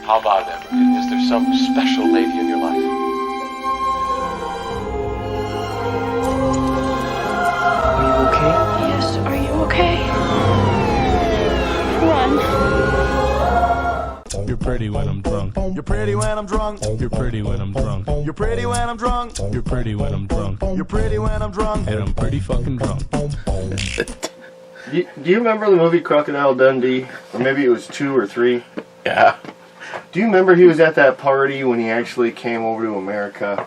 How about it? Is there some special lady in your life? Are you okay? Yes, are you okay? Run. You're pretty when I'm drunk. You're pretty when I'm drunk. You're pretty when I'm drunk. You're pretty when I'm drunk. You're pretty when I'm drunk. You're pretty when I'm drunk. And I'm pretty fucking drunk. Do you remember the movie Crocodile Dundee? Or maybe it was 2 or 3. Yeah. Do you remember he was at that party when he actually came over to America?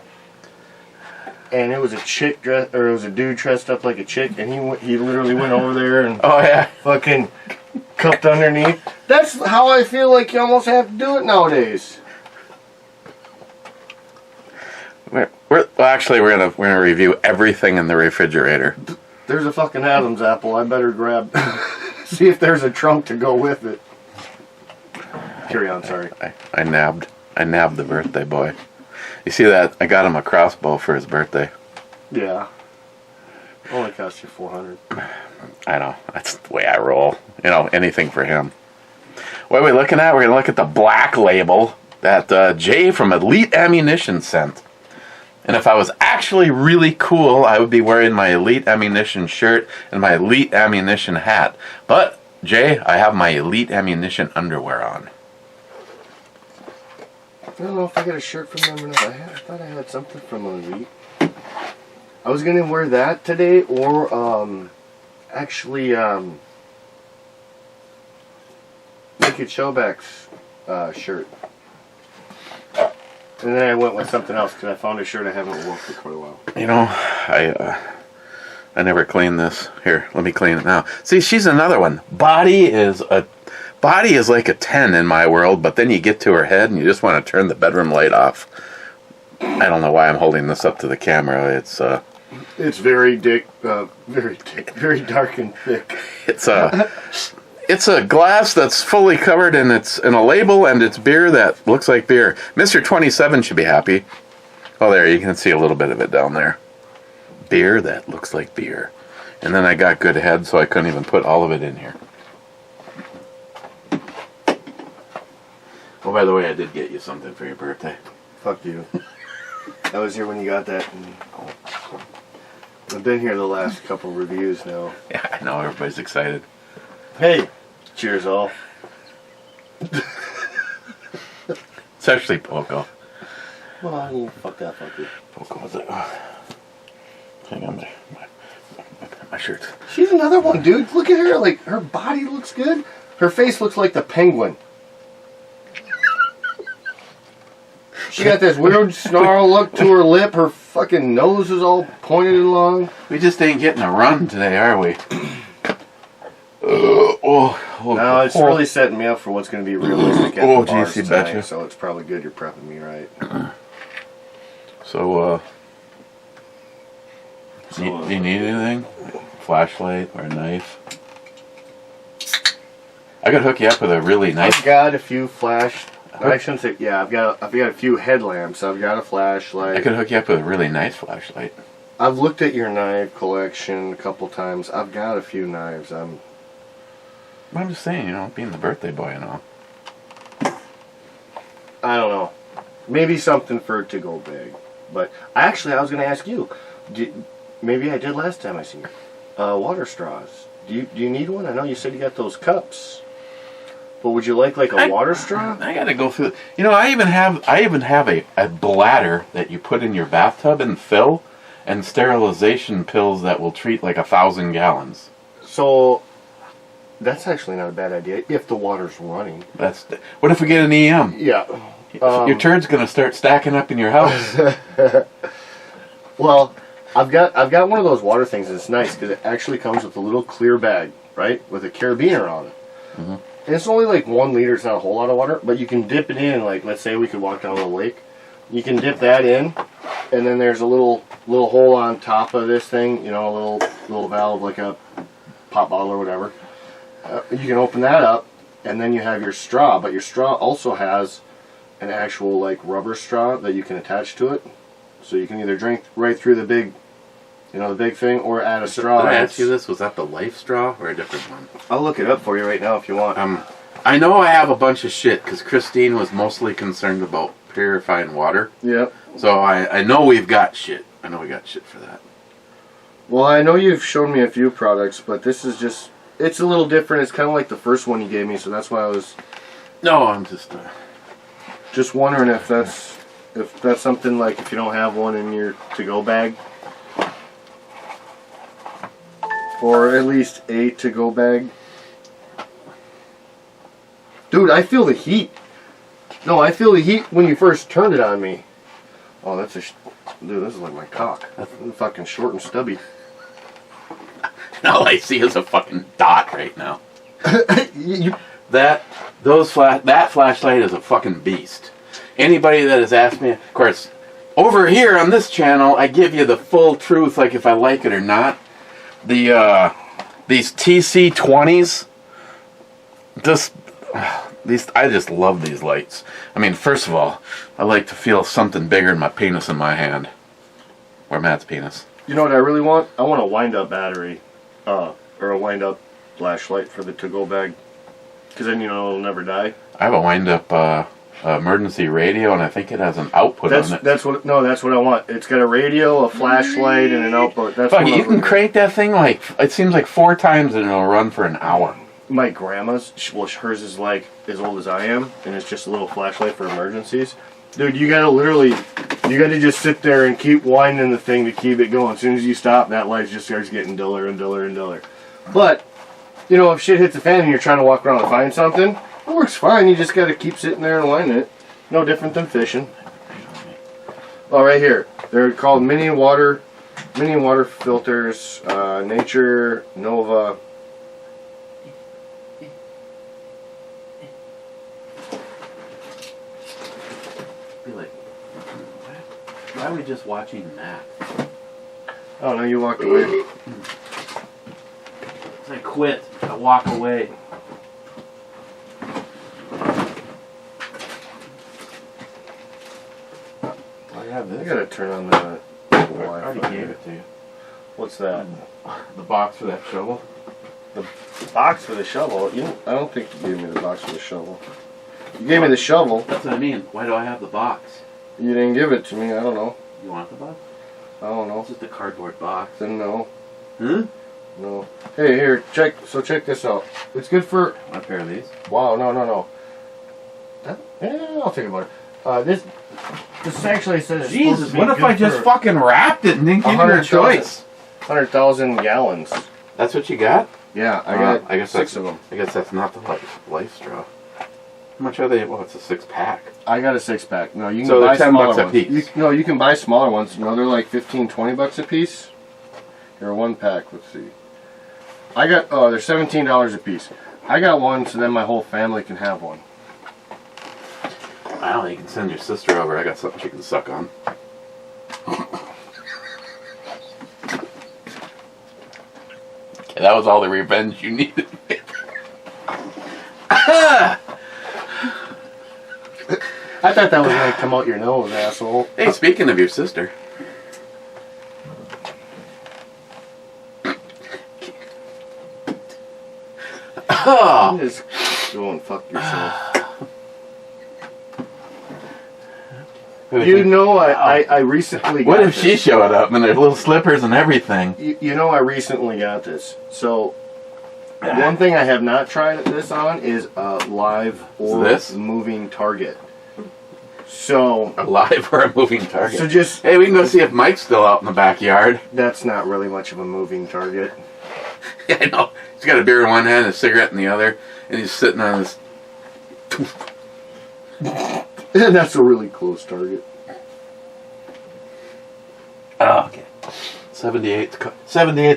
And it was a chick dressed, or it was a dude dressed up like a chick, and he literally went over there and Oh yeah. fucking cupped underneath. That's how I feel like you almost have to do it nowadays. Well, actually, we're gonna review everything in the refrigerator. There's a fucking Adam's apple. I better grab. See if there's a trunk to go with it. Carry on. Sorry. I nabbed the birthday boy. You see that? I got him a crossbow for his birthday. Yeah. Only cost you $400. I know. That's the way I roll. You know, anything for him. What are we looking at? We're gonna look at the black label that Jay from Elite Ammunition sent. And if I was actually really cool, I would be wearing my Elite Ammunition shirt and my Elite Ammunition hat. But, Jay, I have my Elite Ammunition underwear on. I don't know if I got a shirt from them or not. I thought I had something from Elite. I was going to wear that today, or actually Naked Showback's shirt. And then I went with something else because I found a shirt I haven't worn for quite a while. You know, I never cleaned this. Here, let me clean it now. See, she's another one. Body is like a 10 in my world, but then you get to her head and you just want to turn the bedroom light off. I don't know why I'm holding this up to the camera. It's very dark and thick. It's a glass that's fully covered in a label, and it's beer that looks like beer. Mr. 27 should be happy. Oh, there, you can see a little bit of it down there. Beer that looks like beer. And then I got good head, so I couldn't even put all of it in here. Oh, by the way, I did get you something for your birthday. Fuck you. I was here when you got that. And I've been here the last couple reviews now. Yeah, I know, everybody's excited. Hey, cheers all. It's actually Poco. Well, I mean, fuck that, fuck you. Poco was it? Oh. Hang on, my shirt. She's another one, dude. Look at her. Like, her body looks good. Her face looks like the penguin. She got this weird snarl look to her lip. Her fucking nose is all pointed along. We just ain't getting a run today, are we? No, it's really setting me up for what's going to be realistic at the bars geez, tonight, betcha. so it's probably good you're prepping me right. So, do you need anything? Flashlight or a knife? I could hook you up with a really nice... I've got a few I shouldn't say... Yeah, I've got a few headlamps. I've got a flashlight. I could hook you up with a really nice flashlight. I've looked at your knife collection a couple times. I've got a few knives. I'm just saying, you know, being the birthday boy and all. I don't know. Maybe something for it to go big. But I was going to ask you. Maybe I did last time I seen you. Water straws. Do you need one? I know you said you got those cups. But would you like a water straw? I gotta go through. You know, I even have a bladder that you put in your bathtub and fill, and sterilization pills that will treat like 1,000 gallons. So that's actually not a bad idea if the water's running. What if we get an EM? Yeah. Your turd's gonna start stacking up in your house. Well, I've got one of those water things. And it's nice because it actually comes with a little clear bag, right, with a carabiner on it. Mm-hmm. And it's only like 1 liter. It's not a whole lot of water, but you can dip it in. Like, let's say we could walk down the lake. You can dip that in, and then there's a little hole on top of this thing. You know, a little valve, like a pop bottle or whatever. You can open that up, and then you have your straw. But your straw also has an actual like rubber straw that you can attach to it, so you can either drink right through the big thing, or add a straw. Did I ask you this? Was that the Life straw or a different one? I'll look it up for you right now if you want. I know I have a bunch of shit because Christine was mostly concerned about purifying water. Yep. So I know we've got shit. I know we got shit for that. Well, I know you've shown me a few products, but this is just, it's a little different. It's kind of like the first one you gave me, so that's why I was No, I'm just wondering if that's something like if you don't have one in your to-go bag. Or at least a to-go bag. Dude, I feel the heat. No, I feel the heat when you first turned it on me. Oh, that's dude, this is like my cock. That's fucking short and stubby. all I see is a fucking dot right now. You, That flashlight is a fucking beast. Anybody that has asked me, of course, over here on this channel, I give you the full truth, like if I like it or not. These TC20s, I just love these lights. I mean, first of all, I like to feel something bigger than my penis in my hand, or Matt's penis. you know what I really want? I want a wind-up battery, or a wind-up flashlight for the to-go bag, because then it'll never die. I have a wind-up emergency radio, and I think it has an output on it. That's what I want. It's got a radio, a flashlight, and an output. That's Fuck, what you can crank that thing like, it seems like 4 times and it'll run for an hour. My grandma's, well, hers is like as old as I am, and it's just a little flashlight for emergencies. Dude, you gotta just sit there and keep winding the thing to keep it going. As soon as you stop, that light just starts getting duller and duller and duller. But, if shit hits the fan and you're trying to walk around and find something, it works fine. You just gotta keep sitting there and winding it. No different than fishing. Oh, right here. They're called mini water filters, Nature Nova. Be like, why are we just watching that? I don't know, you walked away. I quit. I walk away. I have this. I gotta turn on the I Wi-Fi. already gave it to you. What's that? The box for that shovel. The box for the shovel? I don't think you gave me the box for the shovel. You gave me the shovel. That's what I mean. Why do I have the box? You didn't give it to me. I don't know. You want the box? I don't know. It's just a cardboard box. Then no. Hmm? No. Hey, here, check this out. It's good for... Want a pair of these? Wow, no. I'll take it about it. This actually says it's supposed Jesus, to be what if good I just for fucking wrapped it and didn't give you a 100,000 choice? 100,000 gallons. That's what you got? Yeah, I got I guess 6 of them. I guess that's not the life straw. How much are they? Well, it's a 6-pack. I got a 6-pack. No, you can So they're buy 10 smaller bucks a ones. piece. You can buy smaller ones. No, they're like 15, 20 bucks a piece. Here, 1-pack. Let's see. I got, they're $17 a piece. I got one, so then my whole family can have one. I don't know, you can send your sister over. I got something she can suck on. Okay, that was all the revenge you needed. I thought that was going to come out your nose, asshole. Hey, speaking of your sister. Oh. Just go and fuck yourself. I recently got What if she this. showed up in her little slippers and everything? I recently got this. So, one thing I have not tried this on is a live or This? moving target. So, A live or a moving target? so just, Hey, we can go see if Mike's still out in the backyard. that's not really much of a moving target. Yeah, I know. He's got a beer in one hand and a cigarette in the other, and he's sitting on his... And that's a really close target. Oh, okay. 78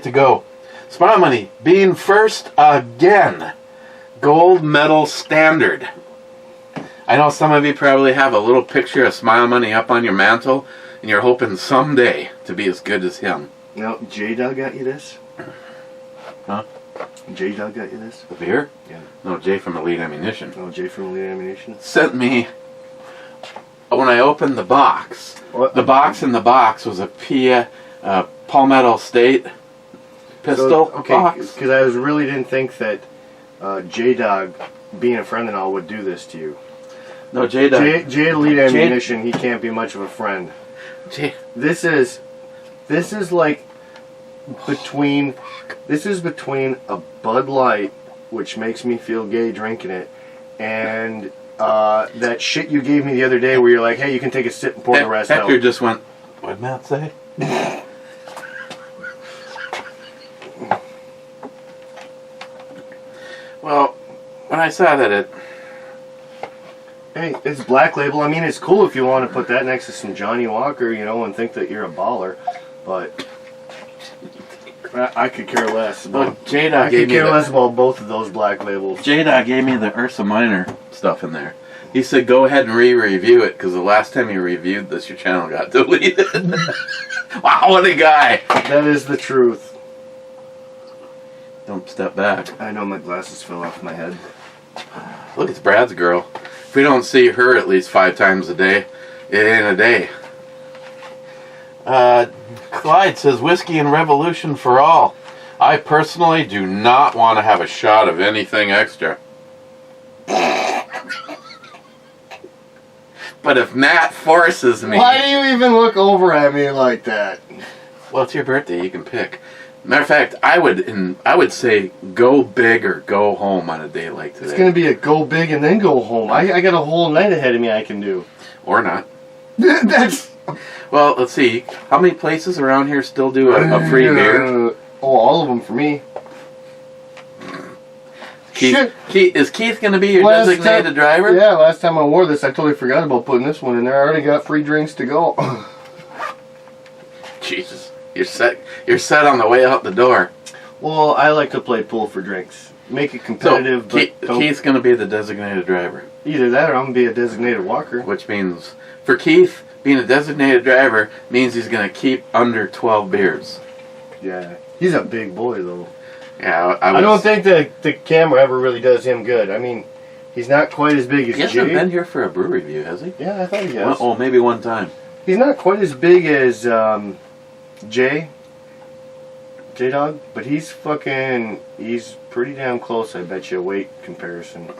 to go. Smile Money being first again. Gold medal standard. I know some of you probably have a little picture of Smile Money up on your mantle, and you're hoping someday to be as good as him. Now, J-Dog got you this? Huh? J-Dog got you this? The beer? Yeah. No, Jay from Elite Ammunition. Oh, Jay from Elite Ammunition? Sent me, when I opened the box, What? the box in the box was a Palmetto State pistol Okay, box. because I really didn't think that J-Dog being a friend and all, would do this to you. No, J-Dog. Jay Elite Ammunition, he can't be much of a friend. This is like between a Bud Light, which makes me feel gay drinking it, and that shit you gave me the other day where you're like, hey, you can take a sip and pour the rest Hector out. just went, what'd Matt say? Well, when I saw that Hey, it's Black Label. I mean, it's cool if you want to put that next to some Johnny Walker, you know, and think that you're a baller, but I could care less. Look, J-Dog I gave could me care the, less about both of those Black Labels. J-Dog gave me the Ursa Minor stuff in there. He said, go ahead and re-review it, because the last time you reviewed this, your channel got deleted. Wow, what a guy. That is the truth. Don't step back. I know my glasses fell off my head. Look, it's Brad's girl. If we don't see her at least 5 times a day, it ain't a day. Clyde says, whiskey and revolution for all. I personally do not want to have a shot of anything extra. But if Nat forces me... Why do you even look over at me like that? Well, it's your birthday. You can pick. Matter of fact, I would say go big or go home on a day like today. It's going to be a go big and then go home. I got a whole night ahead of me I can do. Or not. That's... Well, let's see. How many places around here still do a free beer? All of them for me. Keith, is Keith going to be your Last designated time- driver? Yeah, last time I wore this, I totally forgot about putting this one in there. I already got free drinks to go. Jesus, you're set on the way out the door. Well, I like to play pool for drinks. Make it So competitive, but don't- Keith's going to be the designated driver, either that or I'm going to be a designated walker. which means for Keith, being a designated driver means he's going to keep under 12 beers. Yeah. He's a big boy, though. Yeah, I don't think the camera ever really does him good. I mean, he's not quite as big as he hasn't Jay. been here for a brew review, has he? Yeah, I thought he has. Oh, maybe one time. He's not quite as big as J-Dog, but he's pretty damn close, I bet you, weight comparison.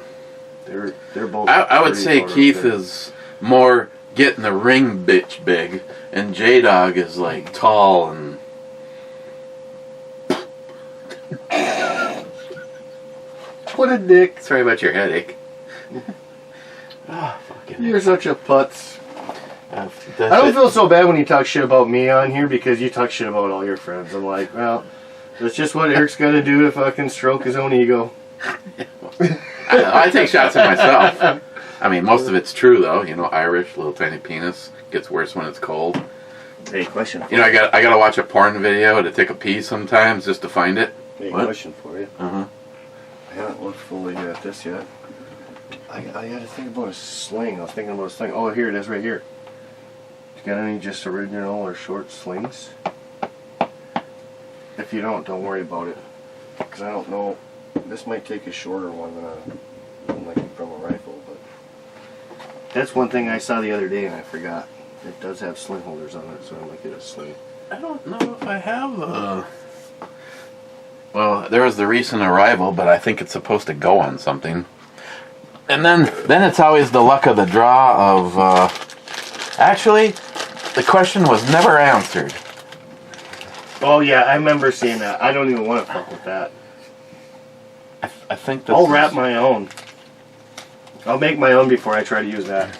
They're both I would pretty say far up Keith there. is more getting the ring bitch big, and J-Dog is like tall and... What a dick. Sorry about your headache. Fucking You're such a putz. that's I don't it. feel so bad when you talk shit about me on here because you talk shit about all your friends. I'm like, well, that's just what Eric's got to do to fucking stroke his own ego. I take shots at myself. I mean, most of it's true though. You know, Irish, little tiny penis, gets worse when it's cold. Hey, question. You know, I gotta watch a porn video to take a pee sometimes just to find it. Hey, What? question for you. Uh-huh. I haven't looked fully at this yet. I got to think about a sling. I was thinking about a sling. Oh, here it is right here. You got any just original or short slings? If you don't worry about it. Because I don't know. This might take a shorter one than like from a rifle. But that's one thing I saw the other day and I forgot. It does have sling holders on it, so I might get a sling. I don't know if I have Well, there was the recent arrival, but I think it's supposed to go on something. And then it's always the luck of the draw of... Actually, the question was never answered. Oh yeah, I remember seeing that. I don't even want to fuck with that. I think this I'll is- wrap my own. I'll make my own before I try to use that.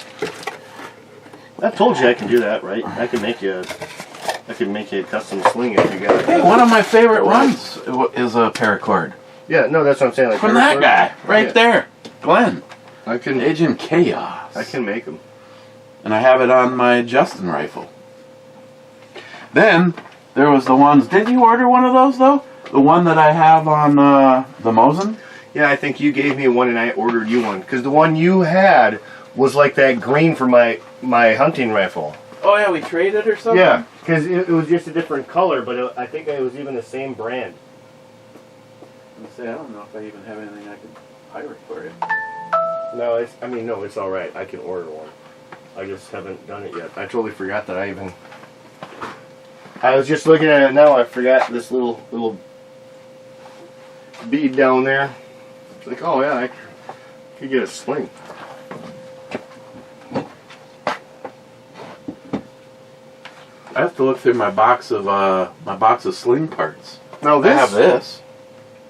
I told you I can do that, right? I can make you a custom sling if you got it. Hey, one of my favorite ones is a paracord. Yeah, no, that's what I'm saying. Like From that guy, right Yeah. there. Glenn. I can Agent Chaos. I can make them. And I have it on my Justin rifle. Then, there was the ones... Didn't you order one of those, though? The one that I have on the Mosin? Yeah, I think you gave me one and I ordered you one. Because the one you had was like that green for my hunting rifle. Oh, yeah, we traded or something? Yeah, because it was just a different color, but I think it was even the same brand. I don't know if I even have anything I could pirate for you. No, it's all right. I can order one. I just haven't done it yet. I totally forgot that I was just looking at it now. I forgot this little bead down there. It's like, oh yeah, Could get a sling. I have to look through my box of sling parts. Now I this. have this.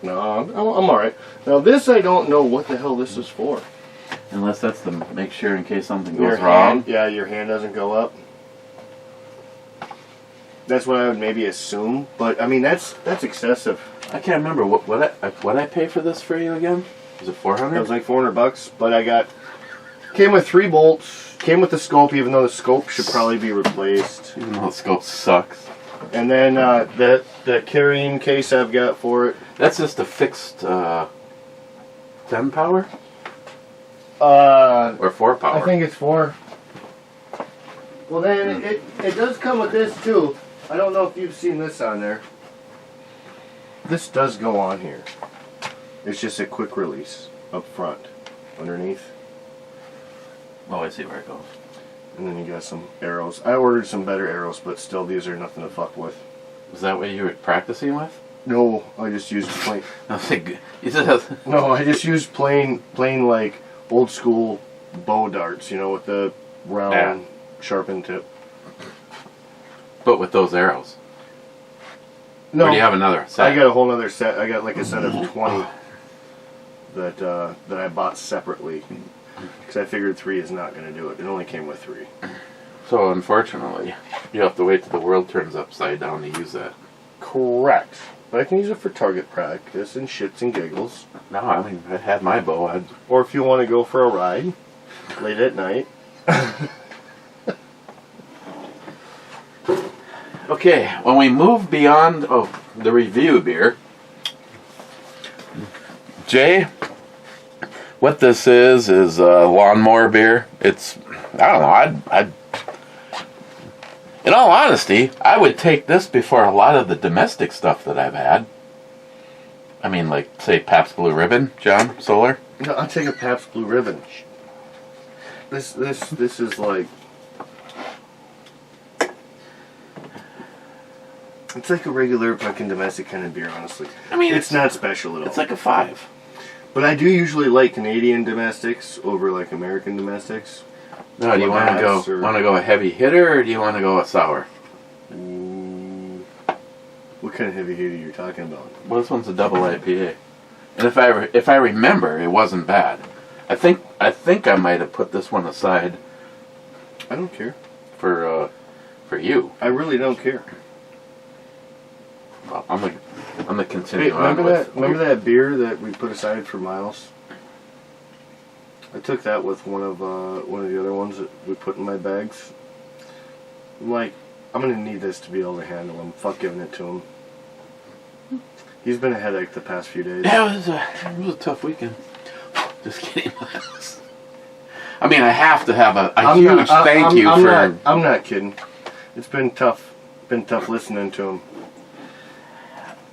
No, I'm all right. Now this, I don't know what the hell this is for. Unless that's to make sure in case something Your goes wrong. hand, yeah, your hand doesn't go up. That's what I would maybe assume, but I mean that's excessive. I can't remember what I pay for this for you again. Was it $400? It was like $400, but I came with 3 bolts, came with the scope, even though the scope should probably be replaced. Even though the scope sucks. And then the carrying case I've got for it. That's just a fixed 10 power Uh, or 4 power. I think it's 4. Well, then it does come with this too. I don't know if you've seen this on there. This does go on here. It's just a quick release up front, underneath, Oh, I see where it goes. and then you got some arrows. I ordered some better arrows, but still, these are nothing to fuck with. Is that what you were practicing with? No, I just used plain. I think you said No, I just used plain like old school bow darts. You know, with the round, sharpened tip. but with those arrows. No, Or do you have another set? I got a whole other set. I got like a set of 20 that I bought separately because I figured 3 is not going to do it. It only came with 3. So unfortunately, you have to wait till the world turns upside down to use that. Correct. But I can use it for target practice and shits and giggles. No, I mean I had my bow. Or if you want to go for a ride late at night. Okay, when we move beyond the review beer, Jay, what this is lawnmower beer. It's, I don't know, I'd in all honesty, I would take this before a lot of the domestic stuff that I've had. I mean, like, say, Pabst Blue Ribbon, John Solar. No, I'll take a Pabst Blue Ribbon. This is like... It's like a regular fucking domestic kind of beer, honestly. I mean, it's not special at all. It's like a 5. But I do usually like Canadian domestics over like American domestics. No, do you want to go a heavy hitter, or do you want to go a sour? Ooh. What kind of heavy hitter you're talking about? Well, this one's a double IPA, and if I remember, it wasn't bad. I think I might have put this one aside I don't care. for you. I really don't care. Well, I'm gonna Hey, continue on with. remember that beer that we put aside for Miles? I took that with one of the other ones that we put in my bags. I'm like, I'm gonna need this to be able to handle him. Fuck giving it to him. He's been a headache the past few days. Yeah, it was a tough weekend. Just kidding. I mean, I have to have a huge thank you for. I'm not kidding. It's been tough. Been tough listening to him.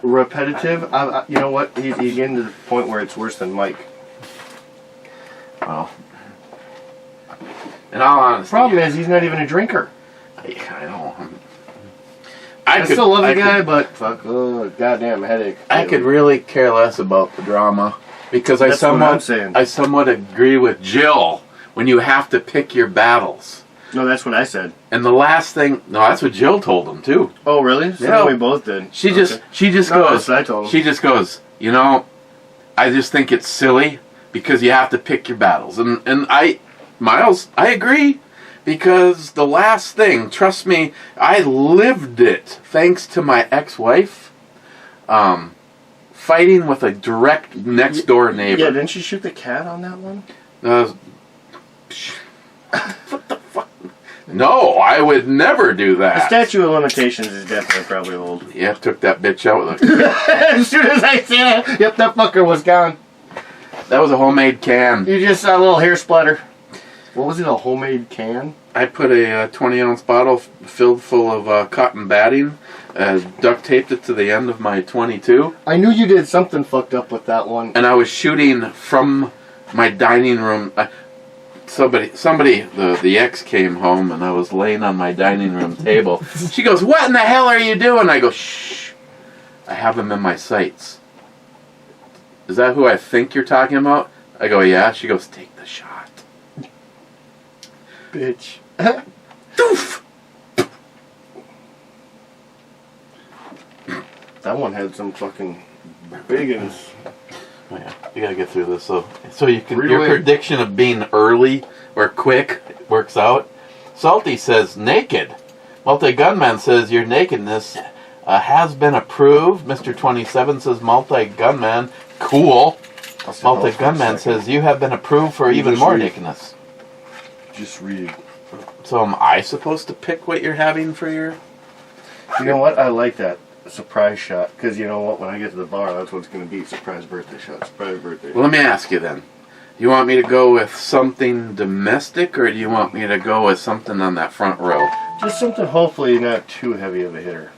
Repetitive. You know what? He's getting to the point where it's worse than Mike. Well, in all honesty, Problem is, he's not even a drinker. I know. I still love the guy, but fuck, goddamn headache. I could really care less about the drama because That's what I'm saying. I somewhat agree with Jill when you have to pick your battles. No, that's what I said. And the last thing, no, that's what Jill told him too. Oh, really? So Yeah. we both did. She Okay. just No, goes. that's what I told him. She just goes. You know, I just think it's silly because you have to pick your battles. And Miles, I agree. Because the last thing, trust me, I lived it thanks to my ex-wife, fighting with a direct next door neighbor. Yeah, didn't you shoot the cat on that one? What the fuck? No, I would never do The that. statute of limitations is definitely probably old. Yeah, took that bitch out with a... As soon as I said it, yep, that fucker was gone. That was a homemade can. You just saw a little hair splatter. What was it, a homemade can? I put a 20-ounce bottle filled full of cotton batting, duct taped it to the end of my .22, I knew you did something fucked up with that one. and I was shooting from my dining room. Somebody, the ex came home, and I was laying on my dining room table. She goes, "What in the hell are you doing?" I go, "Shh, I have him in my sights." Is that who I think you're talking about? I go, yeah. She goes, take the shot. Bitch. Doof! That one had some fucking big ones. Oh, yeah, you gotta get through this. So you can. Read Your away. prediction of being early or quick works out. Salty says naked. Multi Gunman says your nakedness has been approved. Mr. 27 says Multi Gunman cool. Multi Gunman says you have been approved for You even just more read. nakedness. Just read. So am I supposed to pick what you're having for your? You know what? I like that surprise shot because you know what? When I get to the bar, that's what it's going to be. Surprise birthday shot. Surprise birthday. Well, let me ask you then. You want me to go with something domestic, or do you want me to go with something on that front row? Just something hopefully not too heavy of a hitter.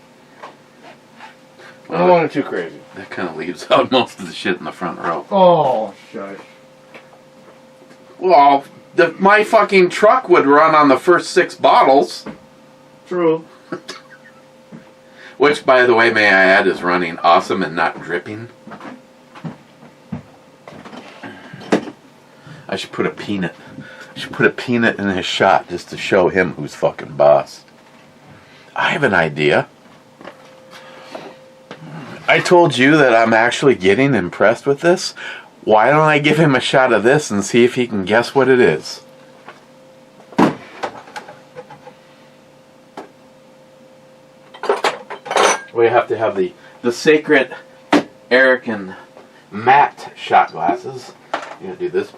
I don't want it too crazy. That kind of leaves out most of the shit in the front row. Oh, shush. Well, my fucking truck would run on the first 6 bottles. True. Which, by the way, may I add, is running awesome and not dripping. I should put a peanut. I should put a peanut in his shot just to show him who's fucking boss. I have an idea. I told you that I'm actually getting impressed with this. Why don't I give him a shot of this and see if he can guess what it is? We have to have the sacred Eric and Matt shot glasses. You gotta do this.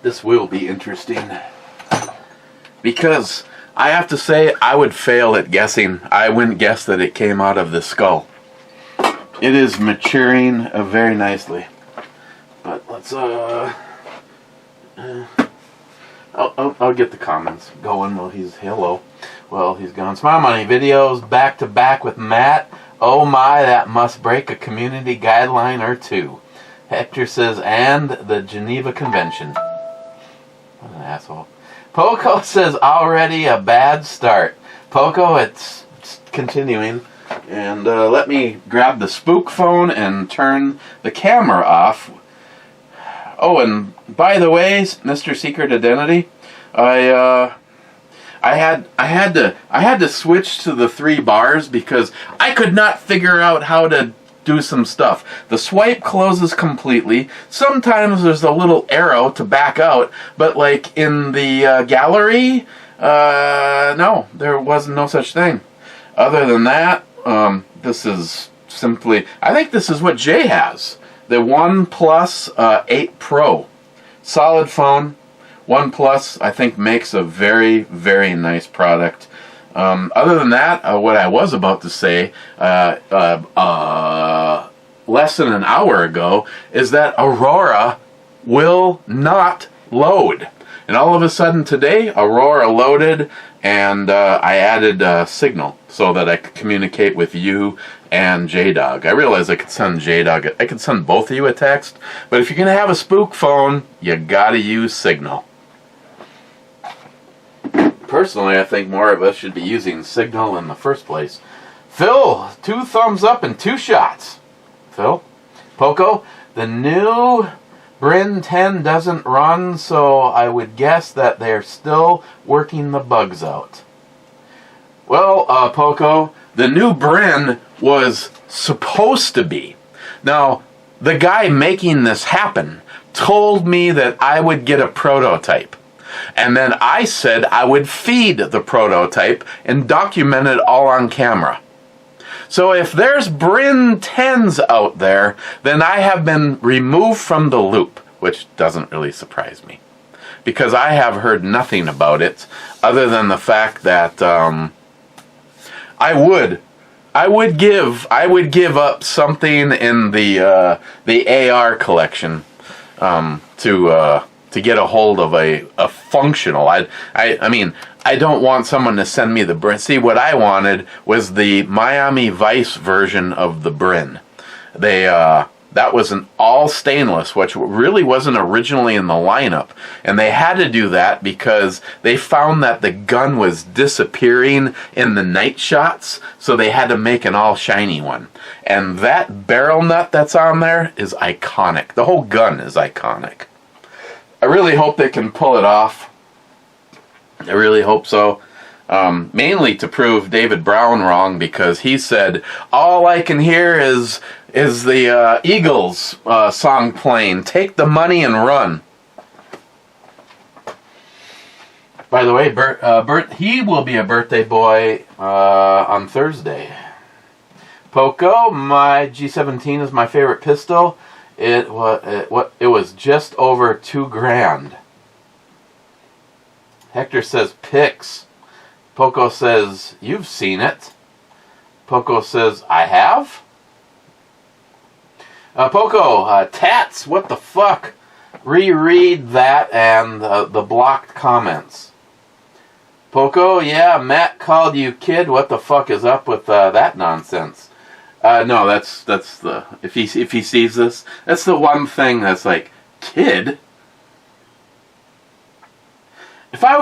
This will be interesting. Because I have to say, I would fail at guessing. I wouldn't guess that it came out of the skull. It is maturing very nicely. But let's, I'll get the comments going while he's, hello. Well, he's gone. Smile Money videos back to back with Matt. Oh my, that must break a community guideline or two. Hector says, and the Geneva Convention. What an asshole. Poco says, already a bad start. Poco, it's continuing. And let me grab the spook phone and turn the camera off. Oh, and by the way, Mr. Secret Identity, I had to switch to the 3 bars because I could not figure out how to do some stuff. The swipe closes completely. Sometimes there's a little arrow to back out, but like in the gallery, no, there was no such thing. Other than that, this is simply, I think this is what Jay has. The OnePlus 8 Pro. Solid phone. OnePlus, I think, makes a very, very nice product. Other than that, what I was about to say less than an hour ago is that Aurora will not load. And all of a sudden today, Aurora loaded, and I added Signal so that I could communicate with you and J-Dog. I realized I could send J-Dog, I could send both of you a text, but if you're going to have a spook phone, you got to use Signal. Personally, I think more of us should be using Signal in the first place. Phil, 2 thumbs up and 2 shots. Phil? Poco, the new Bryn 10 doesn't run, so I would guess that they're still working the bugs out. Well, Poco, the new Bryn was supposed to be. Now, the guy making this happen told me that I would get a prototype. And then I said I would feed the prototype and document it all on camera. So if there's Bryn 10s out there, then I have been removed from the loop, which doesn't really surprise me. Because I have heard nothing about it, other than the fact that I would give up something in the AR collection to get a hold of a functional. I mean, I don't want someone to send me the Bryn. See, what I wanted was the Miami Vice version of the Bryn. They that was an all stainless, which really wasn't originally in the lineup. And they had to do that because they found that the gun was disappearing in the night shots, so they had to make an all shiny one. And that barrel nut that's on there is iconic. The whole gun is iconic. I really hope they can pull it off. I really hope so. Mainly to prove David Brown wrong, because he said, all I can hear is the Eagles song playing, Take the Money and Run. By the way, Bert, he will be a birthday boy on Thursday. Poco, my G17 is my favorite pistol. It was just over $2,000. Hector says pics. Poco says, you've seen it. Poco says, I have? Poco, tats, what the fuck? Reread that and the blocked comments. Poco, yeah, Matt called you kid. What the fuck is up with that nonsense? No, that's the, if he sees this, that's the one thing that's like, kid? If I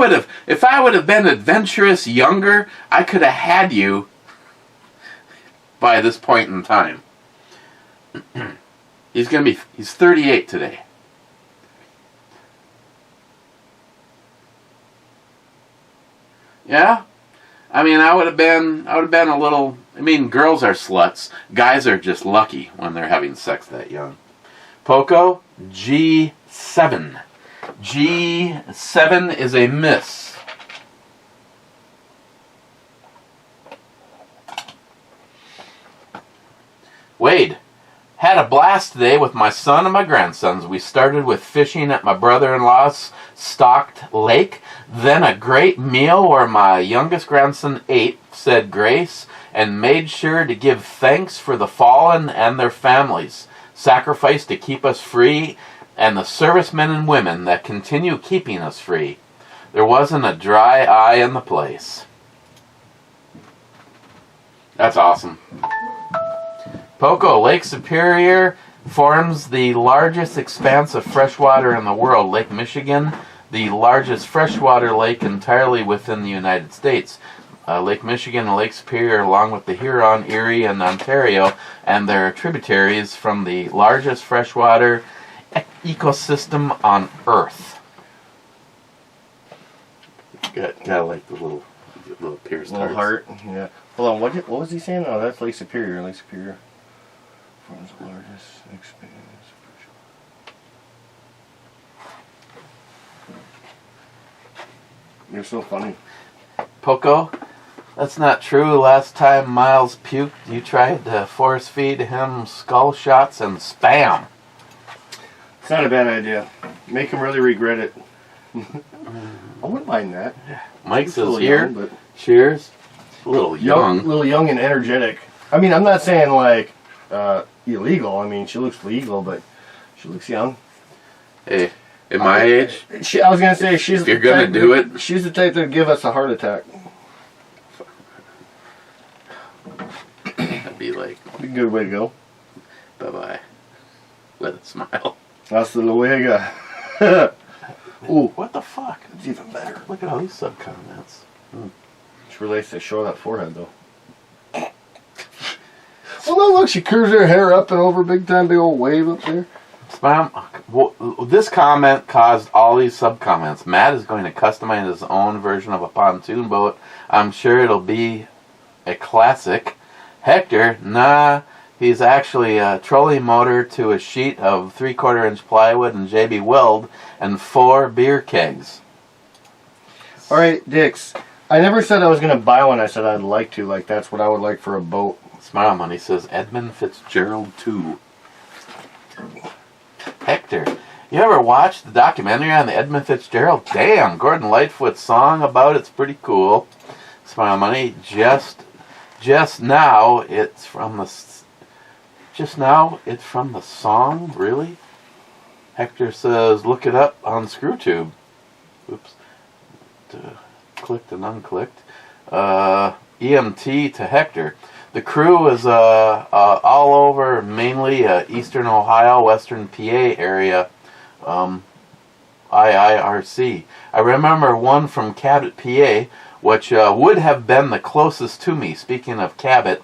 would have been adventurous younger, I could have had you by this point in time. He's 38 today. Yeah? I mean, I would have been a little, I mean, girls are sluts. Guys are just lucky when they're having sex that young. Poco, G7. G7 is a miss. Wade, had a blast today with my son and my grandsons. We started with fishing at my brother-in-law's stocked lake, then a great meal where my youngest grandson ate, said grace, and made sure to give thanks for the fallen and their families, sacrificed to keep us free, and the servicemen and women that continue keeping us free. There wasn't a dry eye in the place. That's awesome. Poco, Lake Superior forms the largest expanse of freshwater in the world. Lake Michigan, the largest freshwater lake entirely within the United States. Lake Michigan and Lake Superior, along with the Huron, Erie, and Ontario, and their tributaries, from the largest freshwater ecosystem on Earth. Gotta like the little pierced little heart. Yeah. Hold on. What was he saying? Oh, that's Lake Superior. Lake Superior forms the largest expanse. You're so funny. Poco, that's not true. Last time Miles puked, you tried to force feed him skull shots and spam. It's not a bad idea. Make him really regret it. I wouldn't mind that. Mike says here, young, but cheers. A little young. A little young and energetic. I mean, I'm not saying like illegal. I mean, she looks legal, but she looks young. Hey, at my age? I was going to say, she's if you're going to do it. She's the type that would give us a heart attack. That'd be like... Be a good way to go. Bye-bye. With a smile. Hasta luego. Ooh, what the fuck? It's even better. Look at all these sub-comments. She relates to show that forehead, though. Well, no, look, she curves her hair up and over big time, big old wave up there. This comment caused all these sub-comments. Matt is going to customize his own version of a pontoon boat. I'm sure it'll be a classic. Hector, nah, he's actually a trolley motor to a sheet of 3/4 inch plywood and JB Weld and 4 beer kegs. All right, Dix. I never said I was going to buy one. I said I'd like to. Like, that's what I would like for a boat. Smile Money says Edmund Fitzgerald 2. Hector, you ever watched the documentary on the Edmund Fitzgerald? Damn, Gordon Lightfoot's song about it's pretty cool. Smile Money, just now it's from the song, really? Hector says look it up on ScrewTube. Oops. Clicked and unclicked. EMT to Hector. The crew is all over, mainly eastern Ohio, western PA area. IIRC. I remember one from Cabot, PA, which would have been the closest to me. Speaking of Cabot,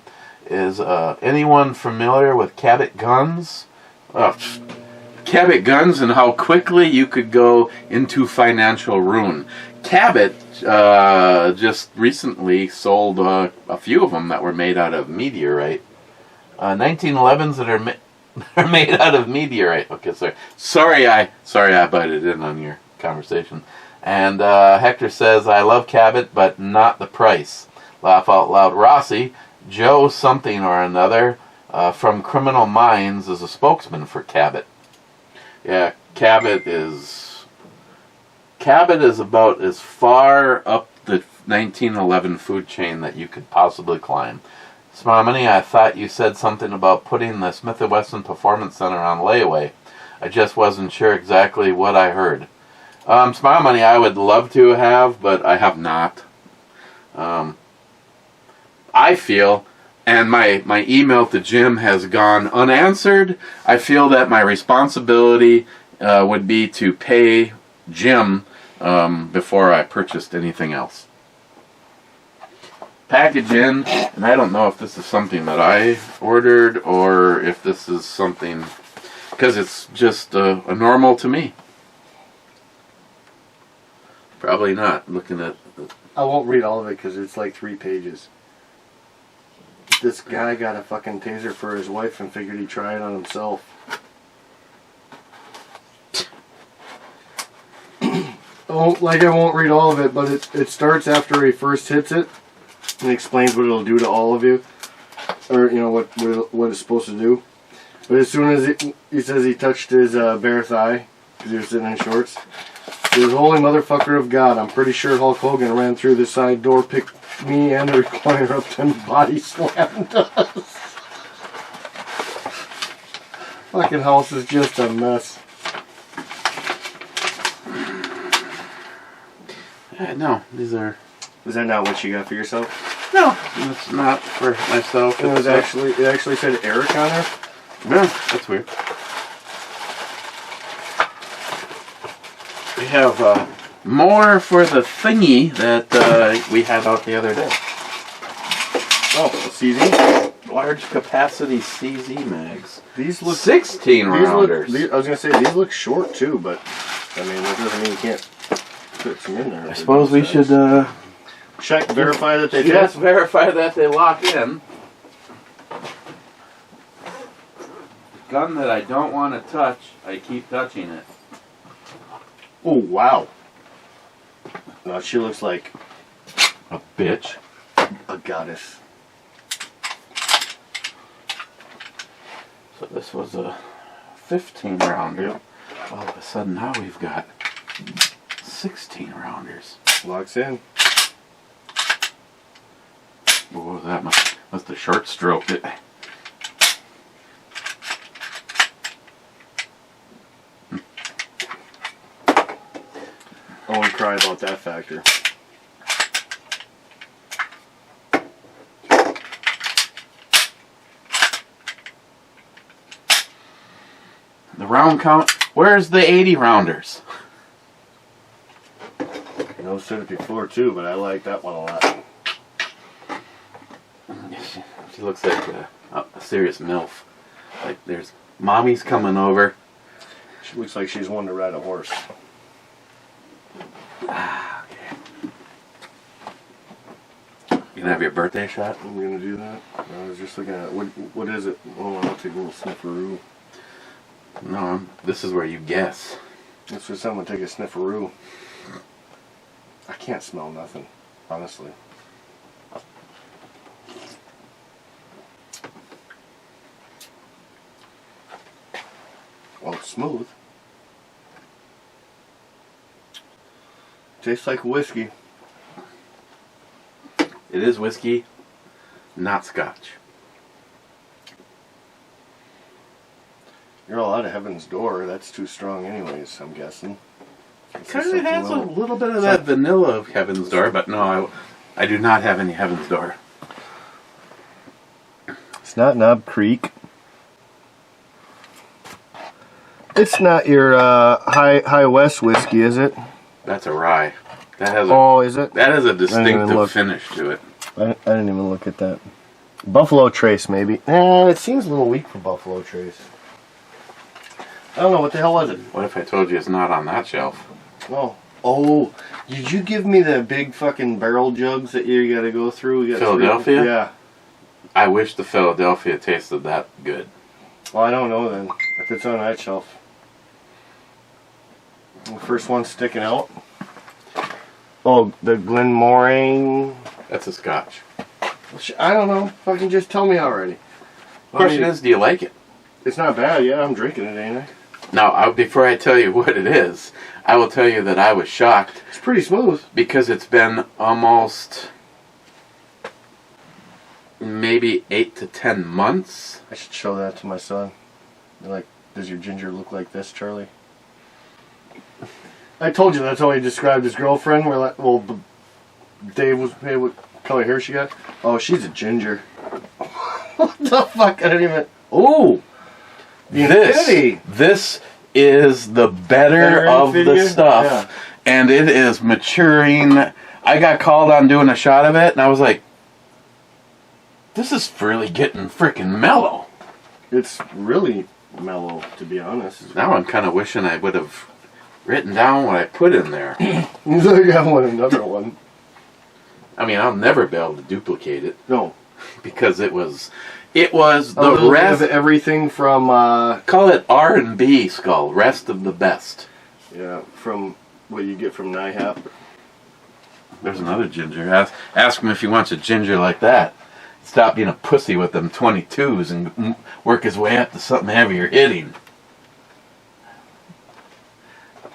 is anyone familiar with Cabot Guns? Cabot Guns and how quickly you could go into financial ruin. Cabot just recently sold a few of them that were made out of meteorite. 1911s that are made out of meteorite. Okay, sorry I butted in on your conversation. And Hector says, I love Cabot, but not the price. Laugh out loud. Rossi, Joe something or another from Criminal Minds is a spokesman for Cabot. Yeah, Cabot is about as far up the 1911 food chain that you could possibly climb. Smomany, I thought you said something about putting the Smith & Wesson Performance Center on layaway. I just wasn't sure exactly what I heard. Smomany, I would love to have, but I have not. I feel, and my email to Jim has gone unanswered, I feel that my responsibility would be to pay Jim before I purchased anything else. Package in, and I don't know if this is something that I ordered or if this is something, because it's just a normal to me. Probably not, looking at I won't read all of it because it's like 3 pages. This guy got a fucking taser for his wife and figured he'd try it on himself. I won't read all of it, but it starts after he first hits it and explains what it'll do to all of you, or what it's supposed to do. But as soon as he says he touched his bare thigh because he was sitting in shorts, he was, holy motherfucker of God, I'm pretty sure Hulk Hogan ran through the side door, picked me and the recliner up and body slammed us. Fucking house is just a mess. no, these are... Was that not what you got for yourself? No, it's not for myself. It actually said Eric on there. Yeah, that's weird. We have more for the thingy that we had out the other day. Oh, the CZ? Large capacity CZ mags. These look 16 rounders. I was gonna say these look short too, but I mean that doesn't mean you can't fit some in there. I suppose we should check, verify that they just verify that they lock in. Gun that I don't want to touch, I keep touching it. Oh wow! Now she looks like A bitch. a goddess. So this was a 15 rounder. Yep. All of a sudden now we've got 16 rounders. Locks in. Oh, that must have short stroked it. I won't cry about that factor. The round count. Where's the 80 rounders? I know said it before too, but I like that one a lot. She looks like a serious MILF. Like there's mommy's coming over. She looks like she's one to ride a horse. You gonna have your birthday shot? I'm gonna do that. I was just looking at what is it? Oh, I'll take a little snifferoo. No, this is where you guess. That's for someone to take a snifferoo. I can't smell nothing, honestly. Well, it's smooth. Tastes like whiskey. It is whiskey, not scotch. You're all out of Heaven's Door. That's too strong anyways, I'm guessing. It kind of has a little bit of that vanilla of Heaven's Door, but no, I do not have any Heaven's Door. It's not Knob Creek. It's not your High West whiskey, is it? That's a rye. That has a, Oh, is it? that has a even distinctive look. finish to it. I didn't even look at that. Buffalo Trace, maybe. It seems a little weak for Buffalo Trace. I don't know, what the hell was it? What if I told you it's not on that shelf? Oh. Oh, did you give me the big fucking barrel jugs that you gotta go through? You got Philadelphia? three? Yeah. I wish the Philadelphia tasted that good. Well, I don't know then, if it's on that shelf. The first one sticking out. Oh, the Glenmorangie. That's a scotch. I don't know. Fucking just tell me already. The question is, do you like it? It's not bad. Yeah, I'm drinking it, ain't I? Now, before I tell you what it is, I will tell you that I was shocked It's pretty smooth. because it's been almost maybe 8 to 10 months. I should show that to my son. They're like, does your ginger look like this, Charlie? I told you that's how he described his girlfriend. We're like, well, Dave was, hey, what color hair she got? Oh, she's a ginger. What the fuck? I didn't even. Ooh, the Infinity. This is the better of the Infinity? stuff, Yeah. and it is maturing. I got called on doing a shot of it, and I was like, this is really getting freaking mellow. It's really mellow, to be honest. Now I'm kind of wishing I would have written down what I put in there. I got another one. I mean, I'll never be able to duplicate it No. because it was A the little bit rest. of everything from, Call it R&B skull. Rest of the best. yeah, from what you get from NIHAP. There's another ginger. Ask him if he wants a ginger like that. Stop being a pussy with them 22s and work his way up to something heavier hitting.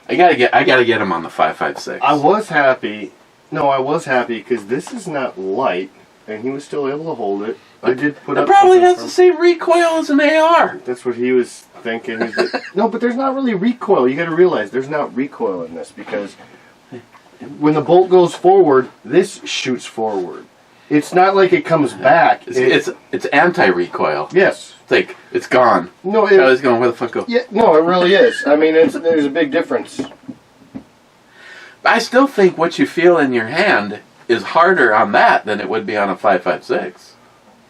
I gotta get him on the 5.56. I was happy. No, I was happy because this is not light, and he was still able to hold it. I did put It up. probably something has from- the same recoil as an AR. That's what he was thinking. He's like, no, but there's not really recoil. You got to realize there's not recoil in this because when the bolt goes forward, this shoots forward. It's not like it comes back. It's anti-recoil. Yes. It's like it's gone. No. I was going, where the fuck go? Yeah. No, it really is. I mean, there's a big difference. I still think what you feel in your hand is harder on that than it would be on a 5.56.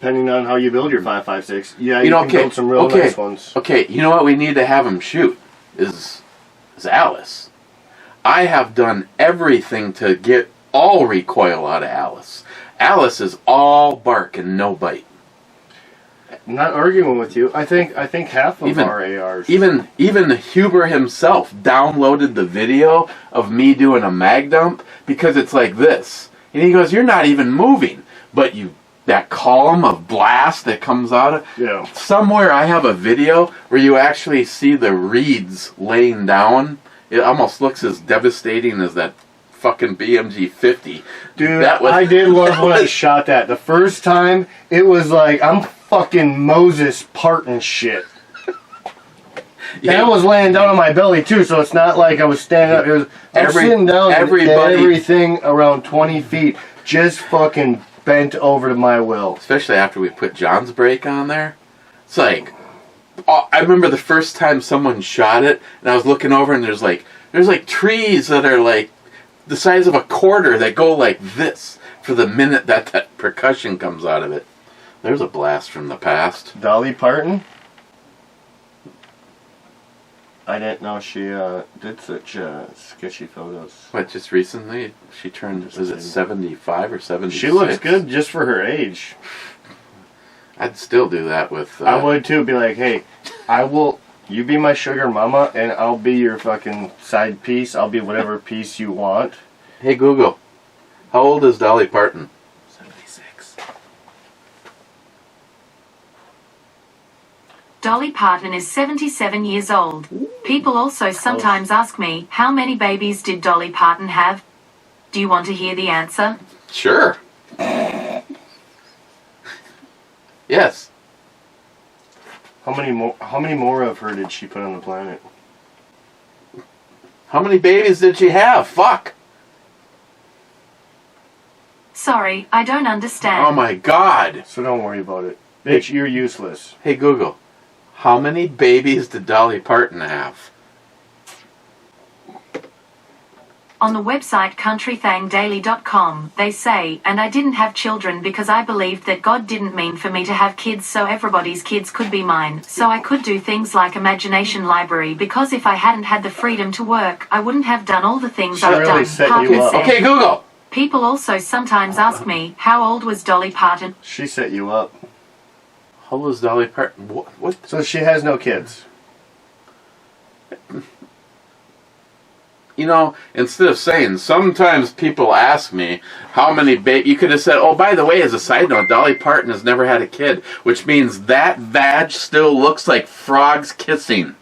Depending on how you build your 5.56. Yeah, You know, can build some real nice ones. Okay, you know what we need to have him shoot is Alice. I have done everything to get all recoil out of Alice. Alice is all bark and no bite. I'm not arguing with you. I think half of our ARs. Even Huber himself downloaded the video of me doing a mag dump because it's like this. And he goes, "You're not even moving, but that column of blast that comes out of Yeah. somewhere I have a video where you actually see the reeds laying down. It almost looks as devastating as that fucking BMG 50. Dude, That was- I did love when I shot that. The first time, it was like, I'm fucking Moses parting shit. And I was laying down on my belly too, so it's not like I was standing up. I was sitting down and everything around 20 feet just fucking bent over to my will. Especially after we put John's brake on there. It's like, I remember the first time someone shot it, and I was looking over, and there's like trees that are like the size of a quarter that go like this for the minute that percussion comes out of it. There's a blast from the past. Dolly Parton? I didn't know she did such sketchy photos. What, just recently? She turned, was it 75 or 76? She looks good just for her age. I'd still do that with... I would too, be like, hey, you be my sugar mama, and I'll be your fucking side piece. I'll be whatever piece you want. Hey, Google, how old is Dolly Parton? 76. Dolly Parton is 77 years old. People also sometimes ask me, how many babies did Dolly Parton have? Do you want to hear the answer? Sure. Yes. How many more of her did she put on the planet? How many babies did she have? Fuck. Sorry, I don't understand. Oh my god. So don't worry about it. Bitch, you're useless. Hey Google, how many babies did Dolly Parton have? On the website countrythangdaily.com, they say, and I didn't have children because I believed that God didn't mean for me to have kids so everybody's kids could be mine, so I could do things like Imagination Library, because if I hadn't had the freedom to work, I wouldn't have done all the things I've Shirley done. set Parton you up. said. Okay, Google. People also sometimes ask me, how old was Dolly Parton? She set you up. How old was Dolly Parton? What? So she has no kids. You know, instead of saying, sometimes people ask me how many babies, you could have said, oh, by the way, as a side note, Dolly Parton has never had a kid, which means that vag still looks like frogs kissing.